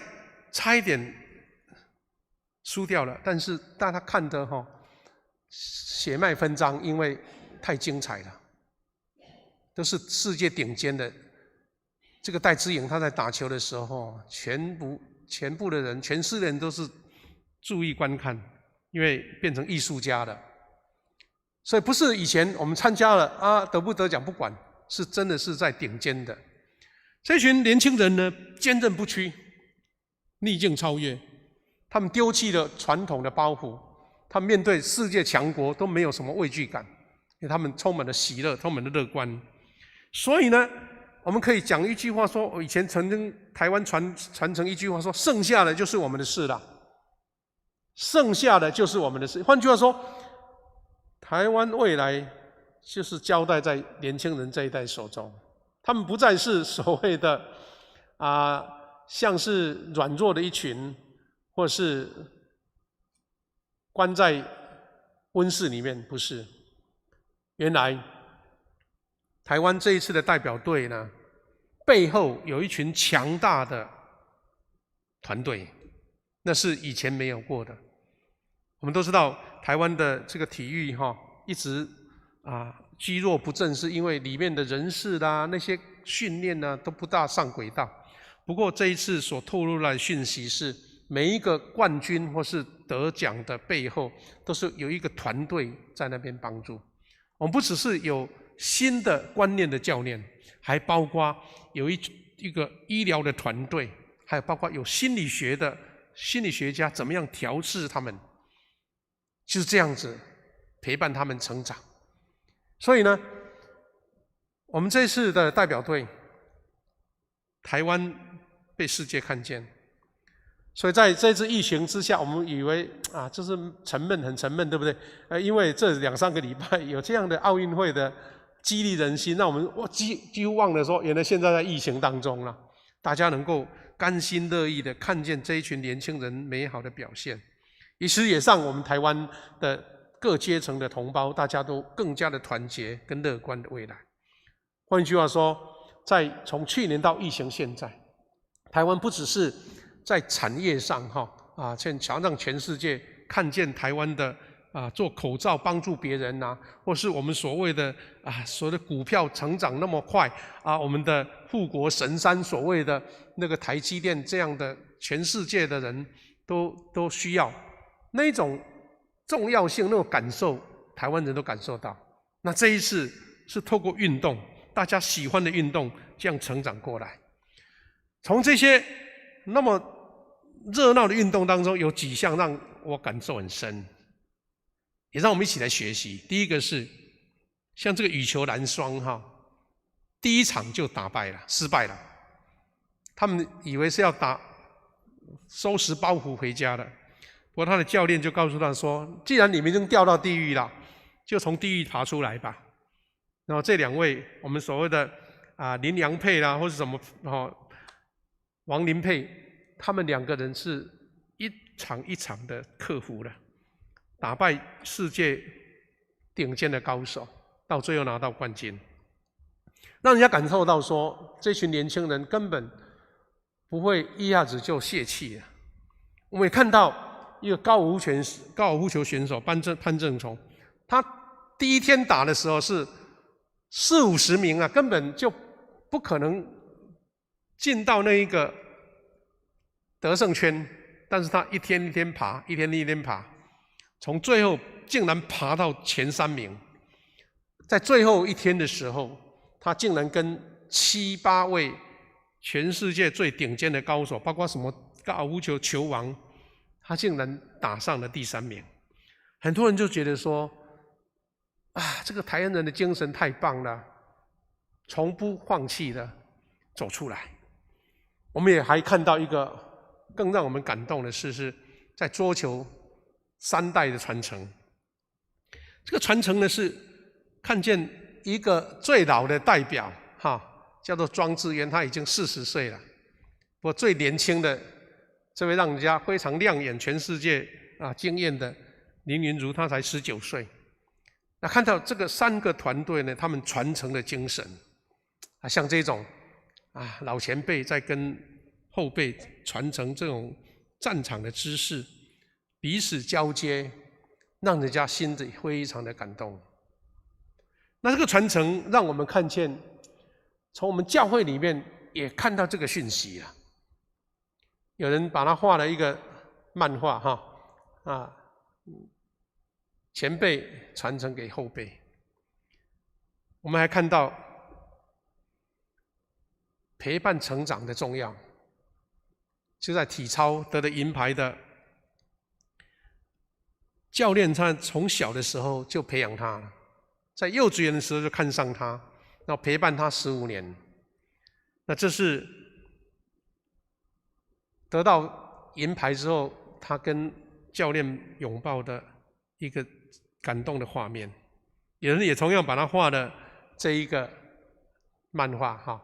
差一点输掉了，但是大家看得血脉纷张，因为太精彩了，都是世界顶尖的。这个戴资颖他在打球的时候，全部的人，全世界人都是注意观看，因为变成艺术家了。所以不是以前我们参加了得不得奖不管，是真的是在顶尖的。这群年轻人呢，坚韧不屈，逆境超越，他们丢弃了传统的包袱，他们面对世界强国都没有什么畏惧感，因为他们充满了喜乐，充满了乐观。所以呢，我们可以讲一句话说，以前曾经台湾传承一句话说，剩下的就是我们的事了，剩下的就是我们的事。换句话说，台湾未来就是交代在年轻人这一代手中，他们不再是所谓的像是软弱的一群，或是关在温室里面，不是。原来台湾这一次的代表队呢，背后有一群强大的团队，那是以前没有过的。我们都知道台湾的这个体育一直积弱不振，是因为里面的人事啦，那些训练呢都不大上轨道。不过这一次所透露来的讯息是，每一个冠军或是得奖的背后，都是有一个团队在那边帮助。我们不只是有新的观念的教练，还包括有一个医疗的团队，还有包括有心理学家怎么样调试他们。就是这样子陪伴他们成长。所以呢，我们这次的代表队，台湾被世界看见。所以在这次疫情之下，我们以为啊，就是很沉闷，对不对？因为这2-3个礼拜有这样的奥运会的激励人心，让我们几乎忘了说，原来现在在疫情当中了，大家能够甘心乐意的看见这一群年轻人美好的表现，其实也让我们台湾的各阶层的同胞，大家都更加的团结跟乐观的未来。换句话说，从去年到疫情现在，台湾不只是在产业上想让全世界看见台湾的做口罩帮助别人或是我们所谓的股票成长那么快我们的护国神山所谓的那个台积电这样的全世界的人都需要那种重要性，那种感受，台湾人都感受到。那这一次是透过运动，大家喜欢的运动这样成长过来。从这些那么热闹的运动当中，有几项让我感受很深，也让我们一起来学习。第一个是像这个羽球男双第一场就失败了，他们以为是要收拾包袱回家的，不过他的教练就告诉他说，既然你们已经掉到地狱了，就从地狱爬出来吧。然后这2位我们所谓的林洋配啦，或是什么王林配，他们2个人是一场一场的克服了，打败世界顶尖的高手，到最后拿到冠军，让人家感受到说，这群年轻人根本不会一下子就泄气了。我们也看到一个高尔夫球选手潘正崇，他第一天打的时候是40-50名根本就不可能进到那一个得胜圈，但是他一天一天爬，一天一天爬，从最后竟然爬到前3名。在最后一天的时候，他竟然跟7、8位全世界最顶尖的高手，包括什么高尔夫球球王，他竟然打上了第3名。很多人就觉得说，这个台湾人的精神太棒了，从不放弃的走出来。我们也还看到一个更让我们感动的事，是在桌球3代的传承。这个传承呢，是看见一个最老的代表叫做庄智渊，他已经40岁了。不过最年轻的这位让人家非常亮眼、全世界惊艳的林昀儒，他才19岁。那看到这个3个团队呢，他们传承的精神像这种老前辈在跟后辈传承这种战场的知识，彼此交接，让人家心里非常的感动。那这个传承让我们看见，从我们教会里面也看到这个讯息了。有人把它画了一个漫画前辈传承给后辈。我们还看到陪伴成长的重要，就在体操得了银牌的教练，他从小的时候就培养他了，在幼稚园的时候就看上他，然后陪伴他15年。那这是得到银牌之后，他跟教练拥抱的一个感动的画面。有人也同样把他画了这一个漫画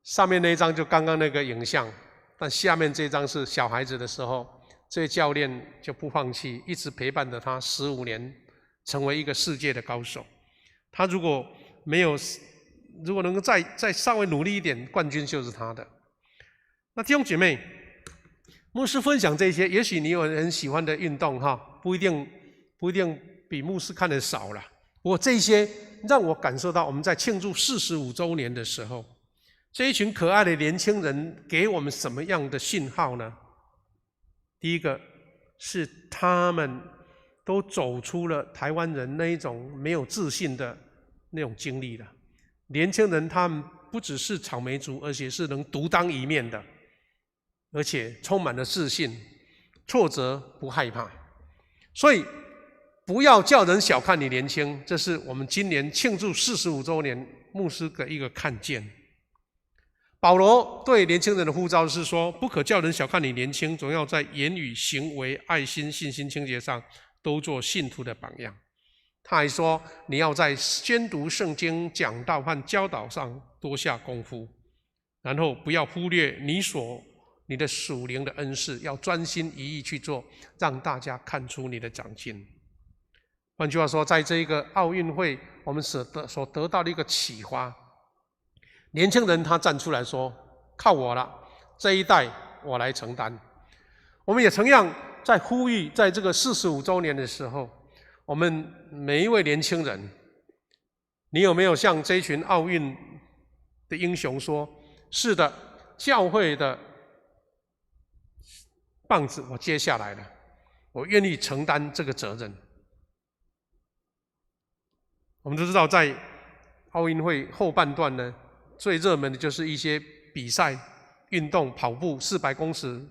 上面那一张就刚刚那个影像，但下面这张是小孩子的时候，这位教练就不放弃，一直陪伴着他15年，成为一个世界的高手。他如果能够再稍微努力一点，冠军就是他的。那弟兄姐妹，牧师分享这些，也许你有很喜欢的运动不一定比牧师看得少了。不过这些让我感受到，我们在庆祝45周年的时候，这一群可爱的年轻人给我们什么样的信号呢？第一个是他们都走出了台湾人那一种没有自信的那种经历了。年轻人他们不只是草莓族，而且是能独当一面的，而且充满了自信，挫折不害怕。所以不要叫人小看你年轻，这是我们今年庆祝45周年牧师的一个看见。保罗对年轻人的呼召是说，不可叫人小看你年轻，总要在言语、行为、爱心、信心、清洁上都做信徒的榜样。他还说，你要在宣读圣经、讲道和教导上多下功夫，然后不要忽略你的属灵的恩赐，要专心一意去做，让大家看出你的长进。换句话说，在这一个奥运会，我们所得到的一个启发，年轻人他站出来说，靠我了，这一代我来承担。我们也同样在呼吁，在这个45周年的时候，我们每一位年轻人，你有没有像这群奥运的英雄说，是的，教会的棒子我接下来了，我愿意承担这个责任。我们都知道，在奥运会后半段呢，最热门的就是一些比赛运动，跑步400公尺、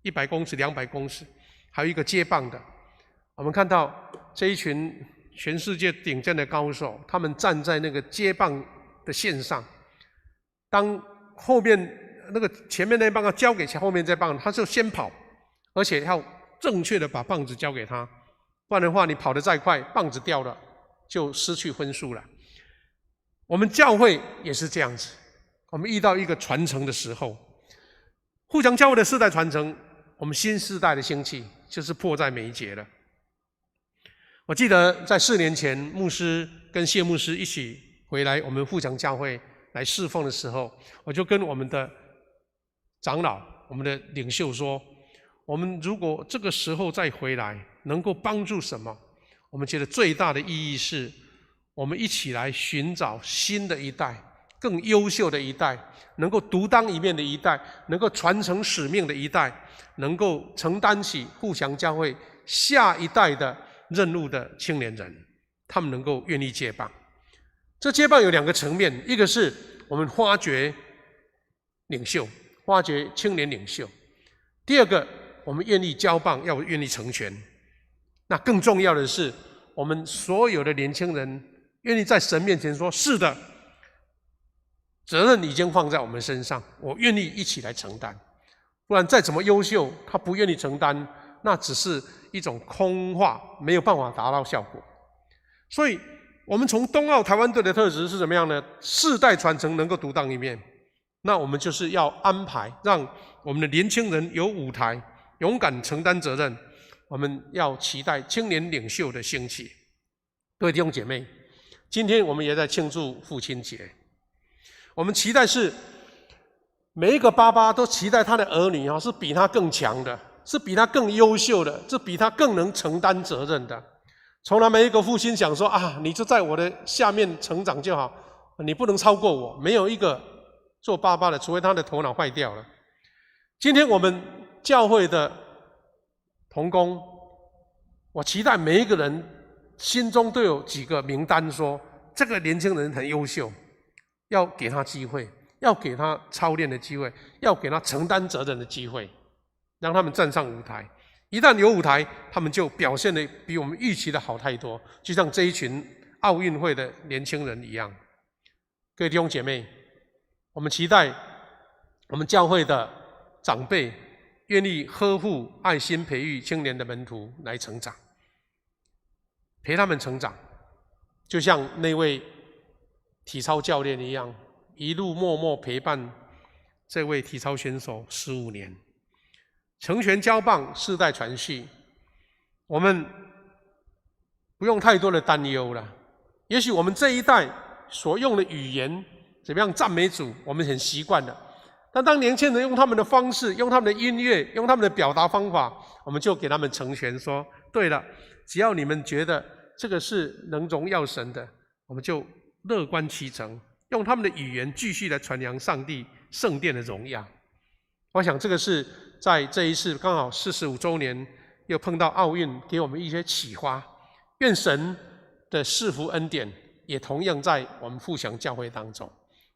100公尺、200公尺，还有一个接棒的。我们看到这一群全世界顶尖的高手，他们站在那个接棒的线上，当后面那个前面那棒要交给后面这棒，他就先跑，而且要正确的把棒子交给他，不然的话，你跑得再快，棒子掉了就失去分数了。我们教会也是这样子，我们遇到一个传承的时候，互相教会的世代传承，我们新世代的兴起就是迫在眉睫了。我记得在4年前，牧师跟谢牧师一起回来我们互相教会来侍奉的时候，我就跟我们的长老、我们的领袖说，我们如果这个时候再回来，能够帮助什么？我们觉得最大的意义是，我们一起来寻找新的一代，更优秀的一代，能够独当一面的一代，能够传承使命的一代，能够承担起互相教会下一代的任务的青年人，他们能够愿意接棒。这接棒有2个层面，一个是我们发掘领袖，发掘青年领袖；第二个，我们愿意交棒，要愿意成全。那更重要的是，我们所有的年轻人愿意在神面前说，是的，责任已经放在我们身上，我愿意一起来承担。不然再怎么优秀，他不愿意承担，那只是一种空话，没有办法达到效果。所以我们从冬奥台湾队的特质是怎么样呢？世代传承能够独当一面，那我们就是要安排，让我们的年轻人有舞台，勇敢承担责任。我们要期待青年领袖的兴起。各位弟兄姐妹，今天我们也在庆祝父亲节，我们期待是每一个爸爸都期待他的儿女是比他更强的，是比他更优秀的，是比他更能承担责任的。从来没一个父亲想说啊，你就在我的下面成长就好，你不能超过我。没有一个做爸爸的，除非他的头脑坏掉了。今天我们教会的同工，我期待每一个人心中都有几个名单说，这个年轻人很优秀，要给他机会，要给他操练的机会，要给他承担责任的机会，让他们站上舞台。一旦有舞台，他们就表现得比我们预期的好太多，就像这一群奥运会的年轻人一样。各位弟兄姐妹，我们期待我们教会的长辈愿意呵护、爱心培育青年的门徒来成长，陪他们成长，就像那位体操教练一样，一路默默陪伴这位体操选手15年，成全交棒，世代传续。我们不用太多的担忧了。也许我们这一代所用的语言怎么样赞美主，我们很习惯了。但当年轻人用他们的方式，用他们的音乐，用他们的表达方法，我们就给他们成全说，对了，只要你们觉得这个是能荣耀神的，我们就乐观其成，用他们的语言继续来传扬上帝圣殿的荣耀。我想这个是在这一次刚好45周年又碰到奥运，给我们一些启发。愿神的赐福恩典也同样在我们富祥教会当中，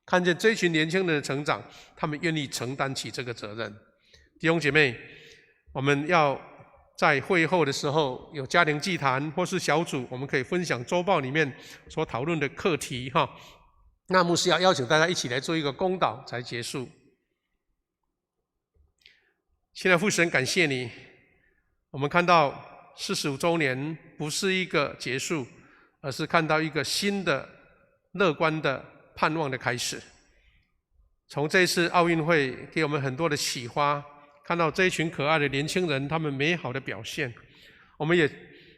看见这群年轻人的成长，他们愿意承担起这个责任。弟兄姐妹，我们要在会后的时候有家庭祭坛或是小组，我们可以分享周报里面所讨论的课题哈。那牧师要邀请大家一起来做一个公祷才结束。亲爱的父神，感谢你，我们看到45周年不是一个结束，而是看到一个新的乐观的盼望的开始。从这一次奥运会给我们很多的启发，看到这一群可爱的年轻人他们美好的表现，我们也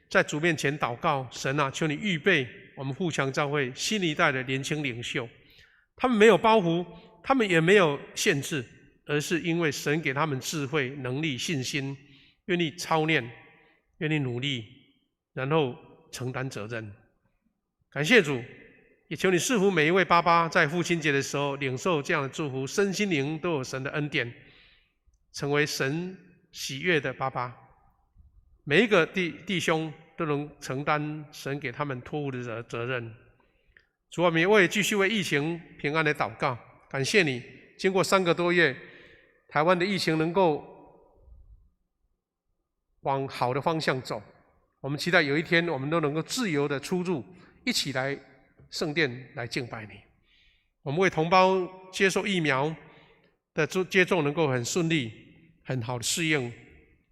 在主面前祷告，神啊，求你预备我们富强教会新一代的年轻领袖，他们没有包袱，他们也没有限制，而是因为神给他们智慧、能力、信心，愿意操练，愿意努力，然后承担责任。感谢主，也求你赐福每一位爸爸在父亲节的时候领受这样的祝福，身心灵都有神的恩典，成为神喜悦的爸爸。每一个弟兄都能承担神给他们托付的责任。主啊，我们也继续为疫情平安的祷告，感谢你，经过3个多月，台湾的疫情能够往好的方向走。我们期待有一天我们都能够自由的出入，一起来圣殿来敬拜你。我们为同胞接受疫苗的接种能够很顺利、很好的适应，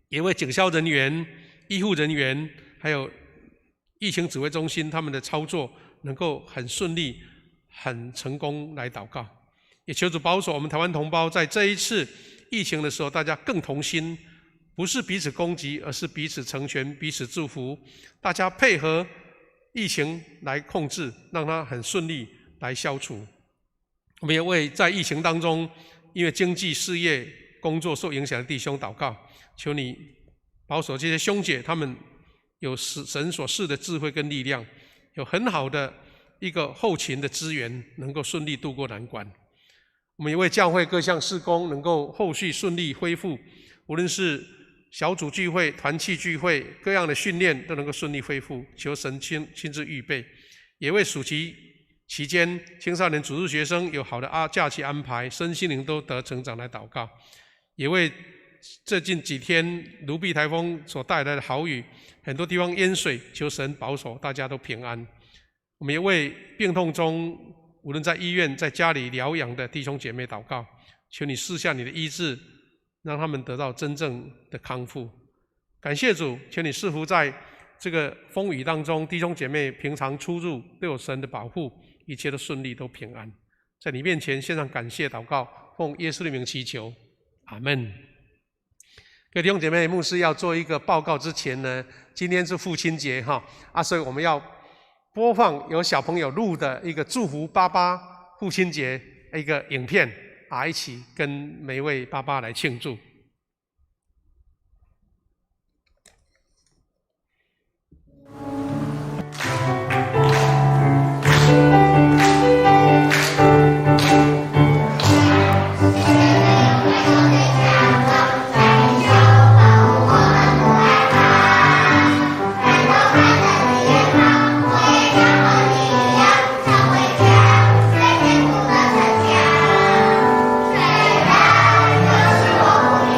也为警消人员、医护人员还有疫情指挥中心他们的操作能够很顺利、很成功来祷告。也求主保守我们台湾同胞在这一次疫情的时候，大家更同心，不是彼此攻击，而是彼此成全、彼此祝福，大家配合疫情来控制，让它很顺利来消除。我们也为在疫情当中因为经济、事业、工作受影响的弟兄祷告，求你保守这些兄姐，他们有神所赐的智慧跟力量，有很好的一个后勤的资源，能够顺利度过难关。我们也为教会各项事工能够后续顺利恢复，无论是小组聚会、团契聚会，各样的训练都能够顺利恢复，求神亲自预备。也为暑期期间青少年主日学生有好的假期安排，身心灵都得成长来祷告。也为最近几天卢碧台风所带来的豪雨，很多地方淹水，求神保守大家都平安。我们也为病痛中无论在医院在家里疗养的弟兄姐妹祷告，求你赐下你的医治，让他们得到真正的康复。感谢主，求你赐福在这个风雨当中，弟兄姐妹平常出入都有神的保护，一切都顺利，都平安。在你面前献上感谢祷告，奉耶稣的名祈求，阿们。各位弟兄姐妹，牧师要做一个报告之前呢，今天是父亲节所以我们要播放有小朋友录的一个祝福爸爸父亲节一个影片一起跟每一位爸爸来庆祝。我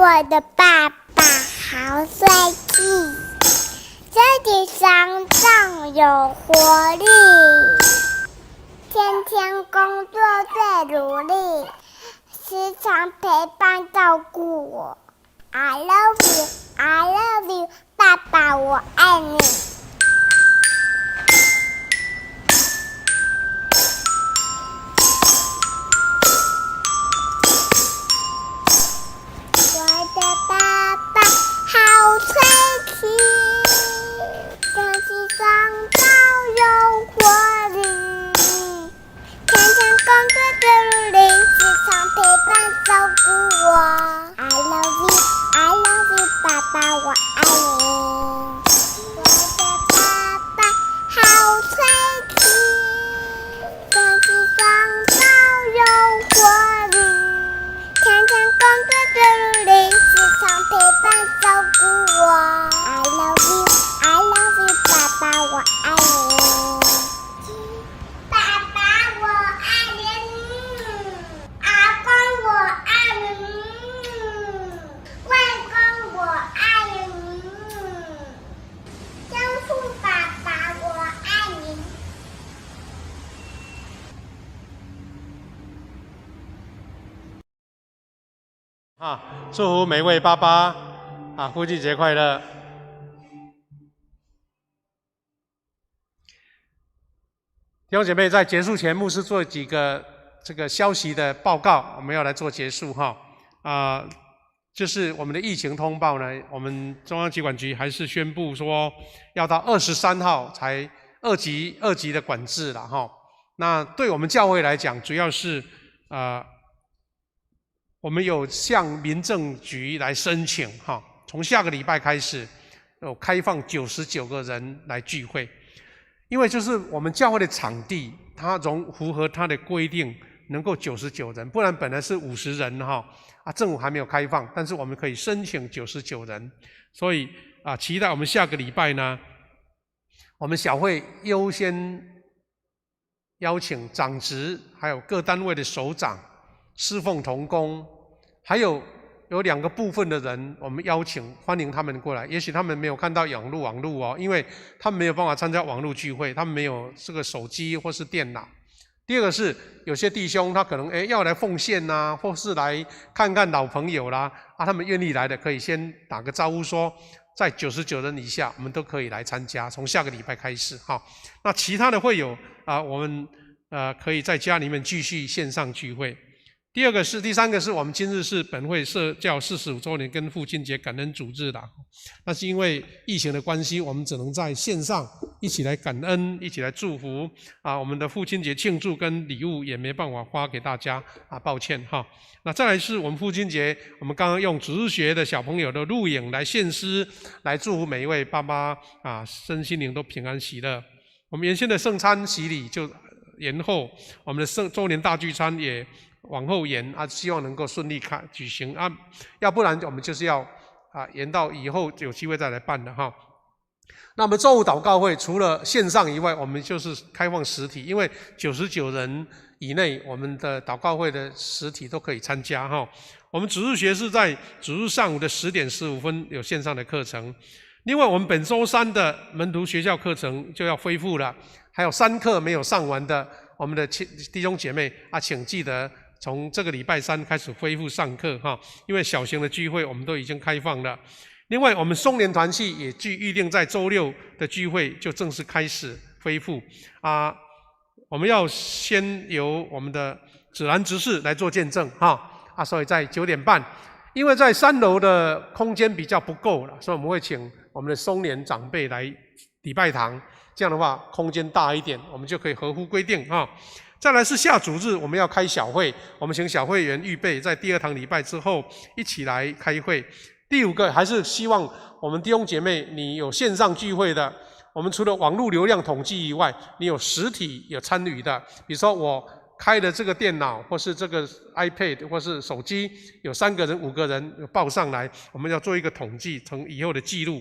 我的爸爸好帅气，身体强壮有活力，天天工作最努力，时常陪伴照顾我。I love you, I love you， 爸爸我爱你。我的爸爸好帅气，身体强壮有活力，天天工作最努力，时常陪伴照顾我。I love you, I love you， 爸爸我爱你。我的爸爸好帅气，身体强壮有活力，天天工作最努力，时常陪伴照顾我。I love you, I love you， 爸爸我爱你。爸爸我爱你，阿公我爱你，外公我爱你，江父爸爸我爱你。祝福每位爸爸父亲节快乐！弟兄姐妹，在结束前，牧师做几个这个消息的报告，我们要来做结束就是我们的疫情通报呢，我们中央疾管局还是宣布说，要到23号才二级的管制了那对我们教会来讲，主要是我们有向民政局来申请从下个礼拜开始，有开放99个人来聚会，因为就是我们教会的场地，它符合它的规定，能够99人，不然本来是50人政府还没有开放，但是我们可以申请99人，所以期待我们下个礼拜呢，我们小会优先邀请长职，还有各单位的首长、侍奉同工，还有2个部分的人，我们欢迎他们过来。也许他们没有看到网络因为他们没有办法参加网络聚会，他们没有这个手机或是电脑。第二个是有些弟兄他可能要来奉献或是来看看老朋友啦他们愿意来的，可以先打个招呼说，在99人以下，我们都可以来参加。从下个礼拜开始那其他的会友我们可以在家里面继续线上聚会。第三个是我们今日是本会社教45周年跟父亲节感恩主日啦。那是因为疫情的关系，我们只能在线上一起来感恩，一起来祝福我们的父亲节庆祝跟礼物也没办法发给大家抱歉那再来是我们父亲节，我们刚刚用主日学的小朋友的录影来献诗，来祝福每一位爸妈身心灵都平安喜乐。我们原先的圣餐洗礼就延后，我们的周年大聚餐也往后延希望能够顺利举行要不然我们就是要延到以后有机会再来办的那么周五祷告会除了线上以外，我们就是开放实体，因为99人以内，我们的祷告会的实体都可以参加我们主日学是在主日上午的10点15分有线上的课程。另外，我们本周3的门徒学校课程就要恢复了，还有3课没有上完的，我们的弟兄姐妹请记得从这个礼拜3开始恢复上课因为小型的聚会我们都已经开放了。另外，我们松联团契也预定在周6的聚会就正式开始恢复我们要先由我们的子兰执事来做见证所以在9点半，因为在3楼的空间比较不够了，所以我们会请我们的松联长辈来礼拜堂，这样的话空间大一点，我们就可以合乎规定再来是下主日我们要开小会，我们请小会员预备在第2堂礼拜之后一起来开会。第5个还是希望我们弟兄姐妹，你有线上聚会的，我们除了网络流量统计以外，你有实体有参与的，比如说我开的这个电脑或是这个 iPad 或是手机有3个人5个人报上来，我们要做一个统计成以后的记录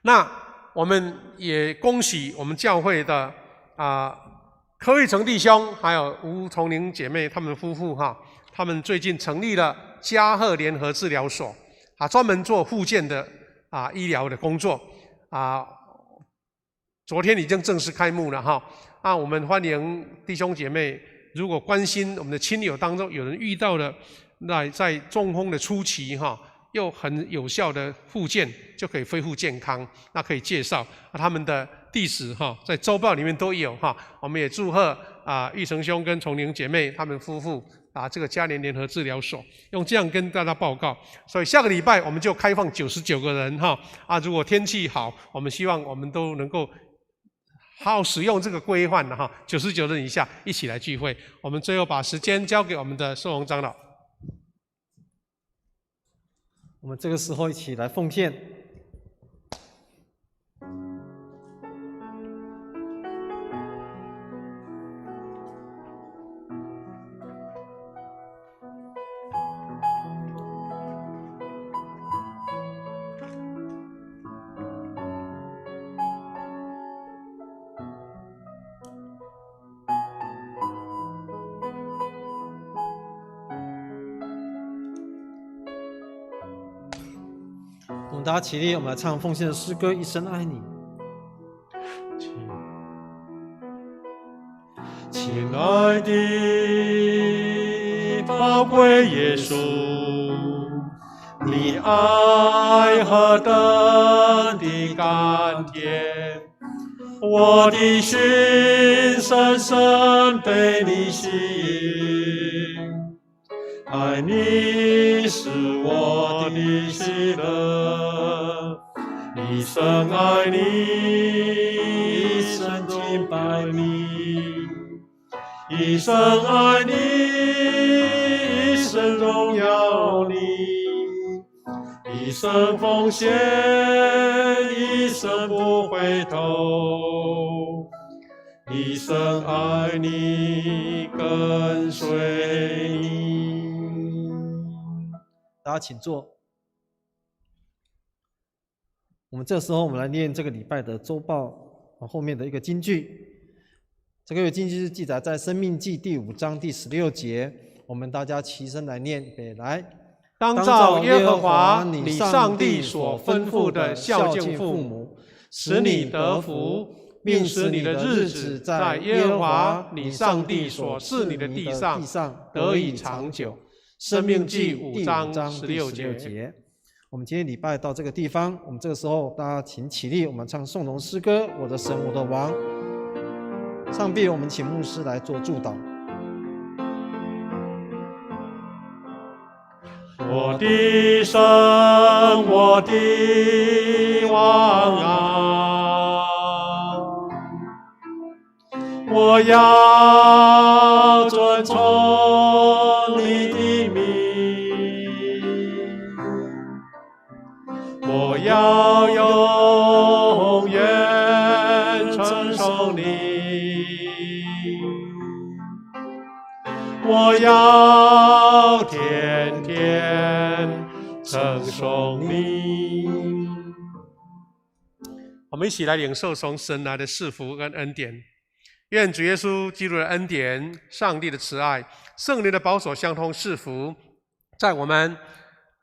那我们也恭喜我们教会的柯玉成弟兄还有吴崇宁姐妹他们夫妇他们最近成立了嘉禾联合治疗所啊，专门做复健的医疗的工作啊。昨天已经正式开幕了哈。我们欢迎弟兄姐妹，如果关心我们的亲友当中有人遇到了在中风的初期哈，又很有效的复健，就可以恢复健康，那可以介绍他们的地址哈，在周报里面都有哈。我们也祝贺玉成兄跟崇宁姐妹他们夫妇这个嘉联联合治疗所，用这样跟大家报告。所以下个礼拜我们就开放99个人哈如果天气好，我们希望我们都能够好好使用这个规范的99人以下一起来聚会。我们最后把时间交给我们的寿荣长老。我们这个时候一起来奉献。我们大家起立，我们来唱奉献的诗歌《一生爱你》。亲爱的宝贵耶稣，你爱何等的甘甜，我的心深深被你吸引。爱你是我的喜乐，一生爱你，一生敬拜你，一生爱你，一生荣耀你，一生奉献，一生不回头，一生爱你，跟随你。大家请坐。我们这时候我们来念这个礼拜的周报后面的一个金句。这个金句是记载在《申命记》第5章第16节。我们大家齐声来念，预备来。当照耶和华你上帝所吩咐的孝敬父母，使你得福，并使你的日子在耶和华你上帝所赐你的地上得以长久。申命记5章16节。我们今天礼拜到这个地方，我们这个时候大家请起立，我们唱颂咏诗歌《我的神，我的王》。唱毕，我们请牧师来做祝祷。我的神，我的王啊，我要遵从你的命，我要永远称颂你，我要天天称颂你。我们一起来领受从神来的赐福跟恩典。愿主耶稣基督的恩典、上帝的慈爱、圣灵的保守相通赐福，在我们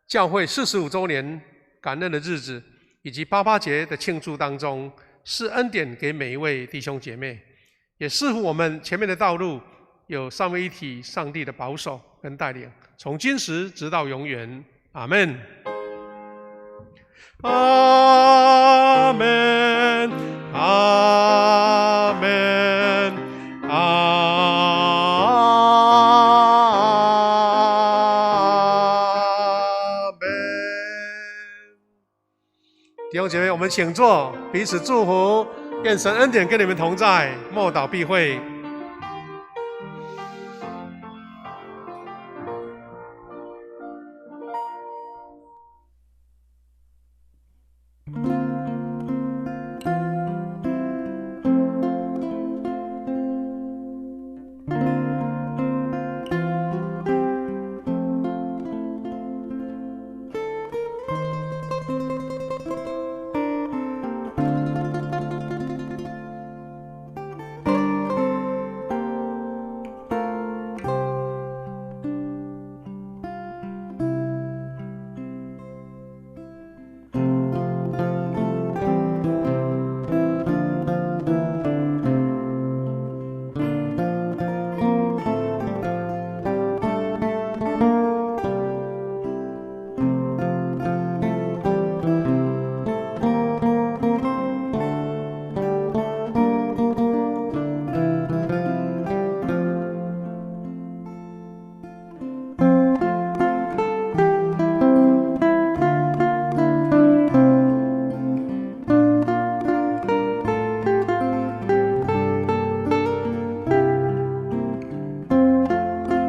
教会45周年感恩的日子，以及88节的庆祝当中，施恩典给每一位弟兄姐妹，也赐福我们前面的道路有三位一体上帝的保守跟带领，从今时直到永远。阿们。阿们。阿们。阿们。弟兄姐妹，我们请坐，彼此祝福，愿神恩典跟你们同在，莫祷必会。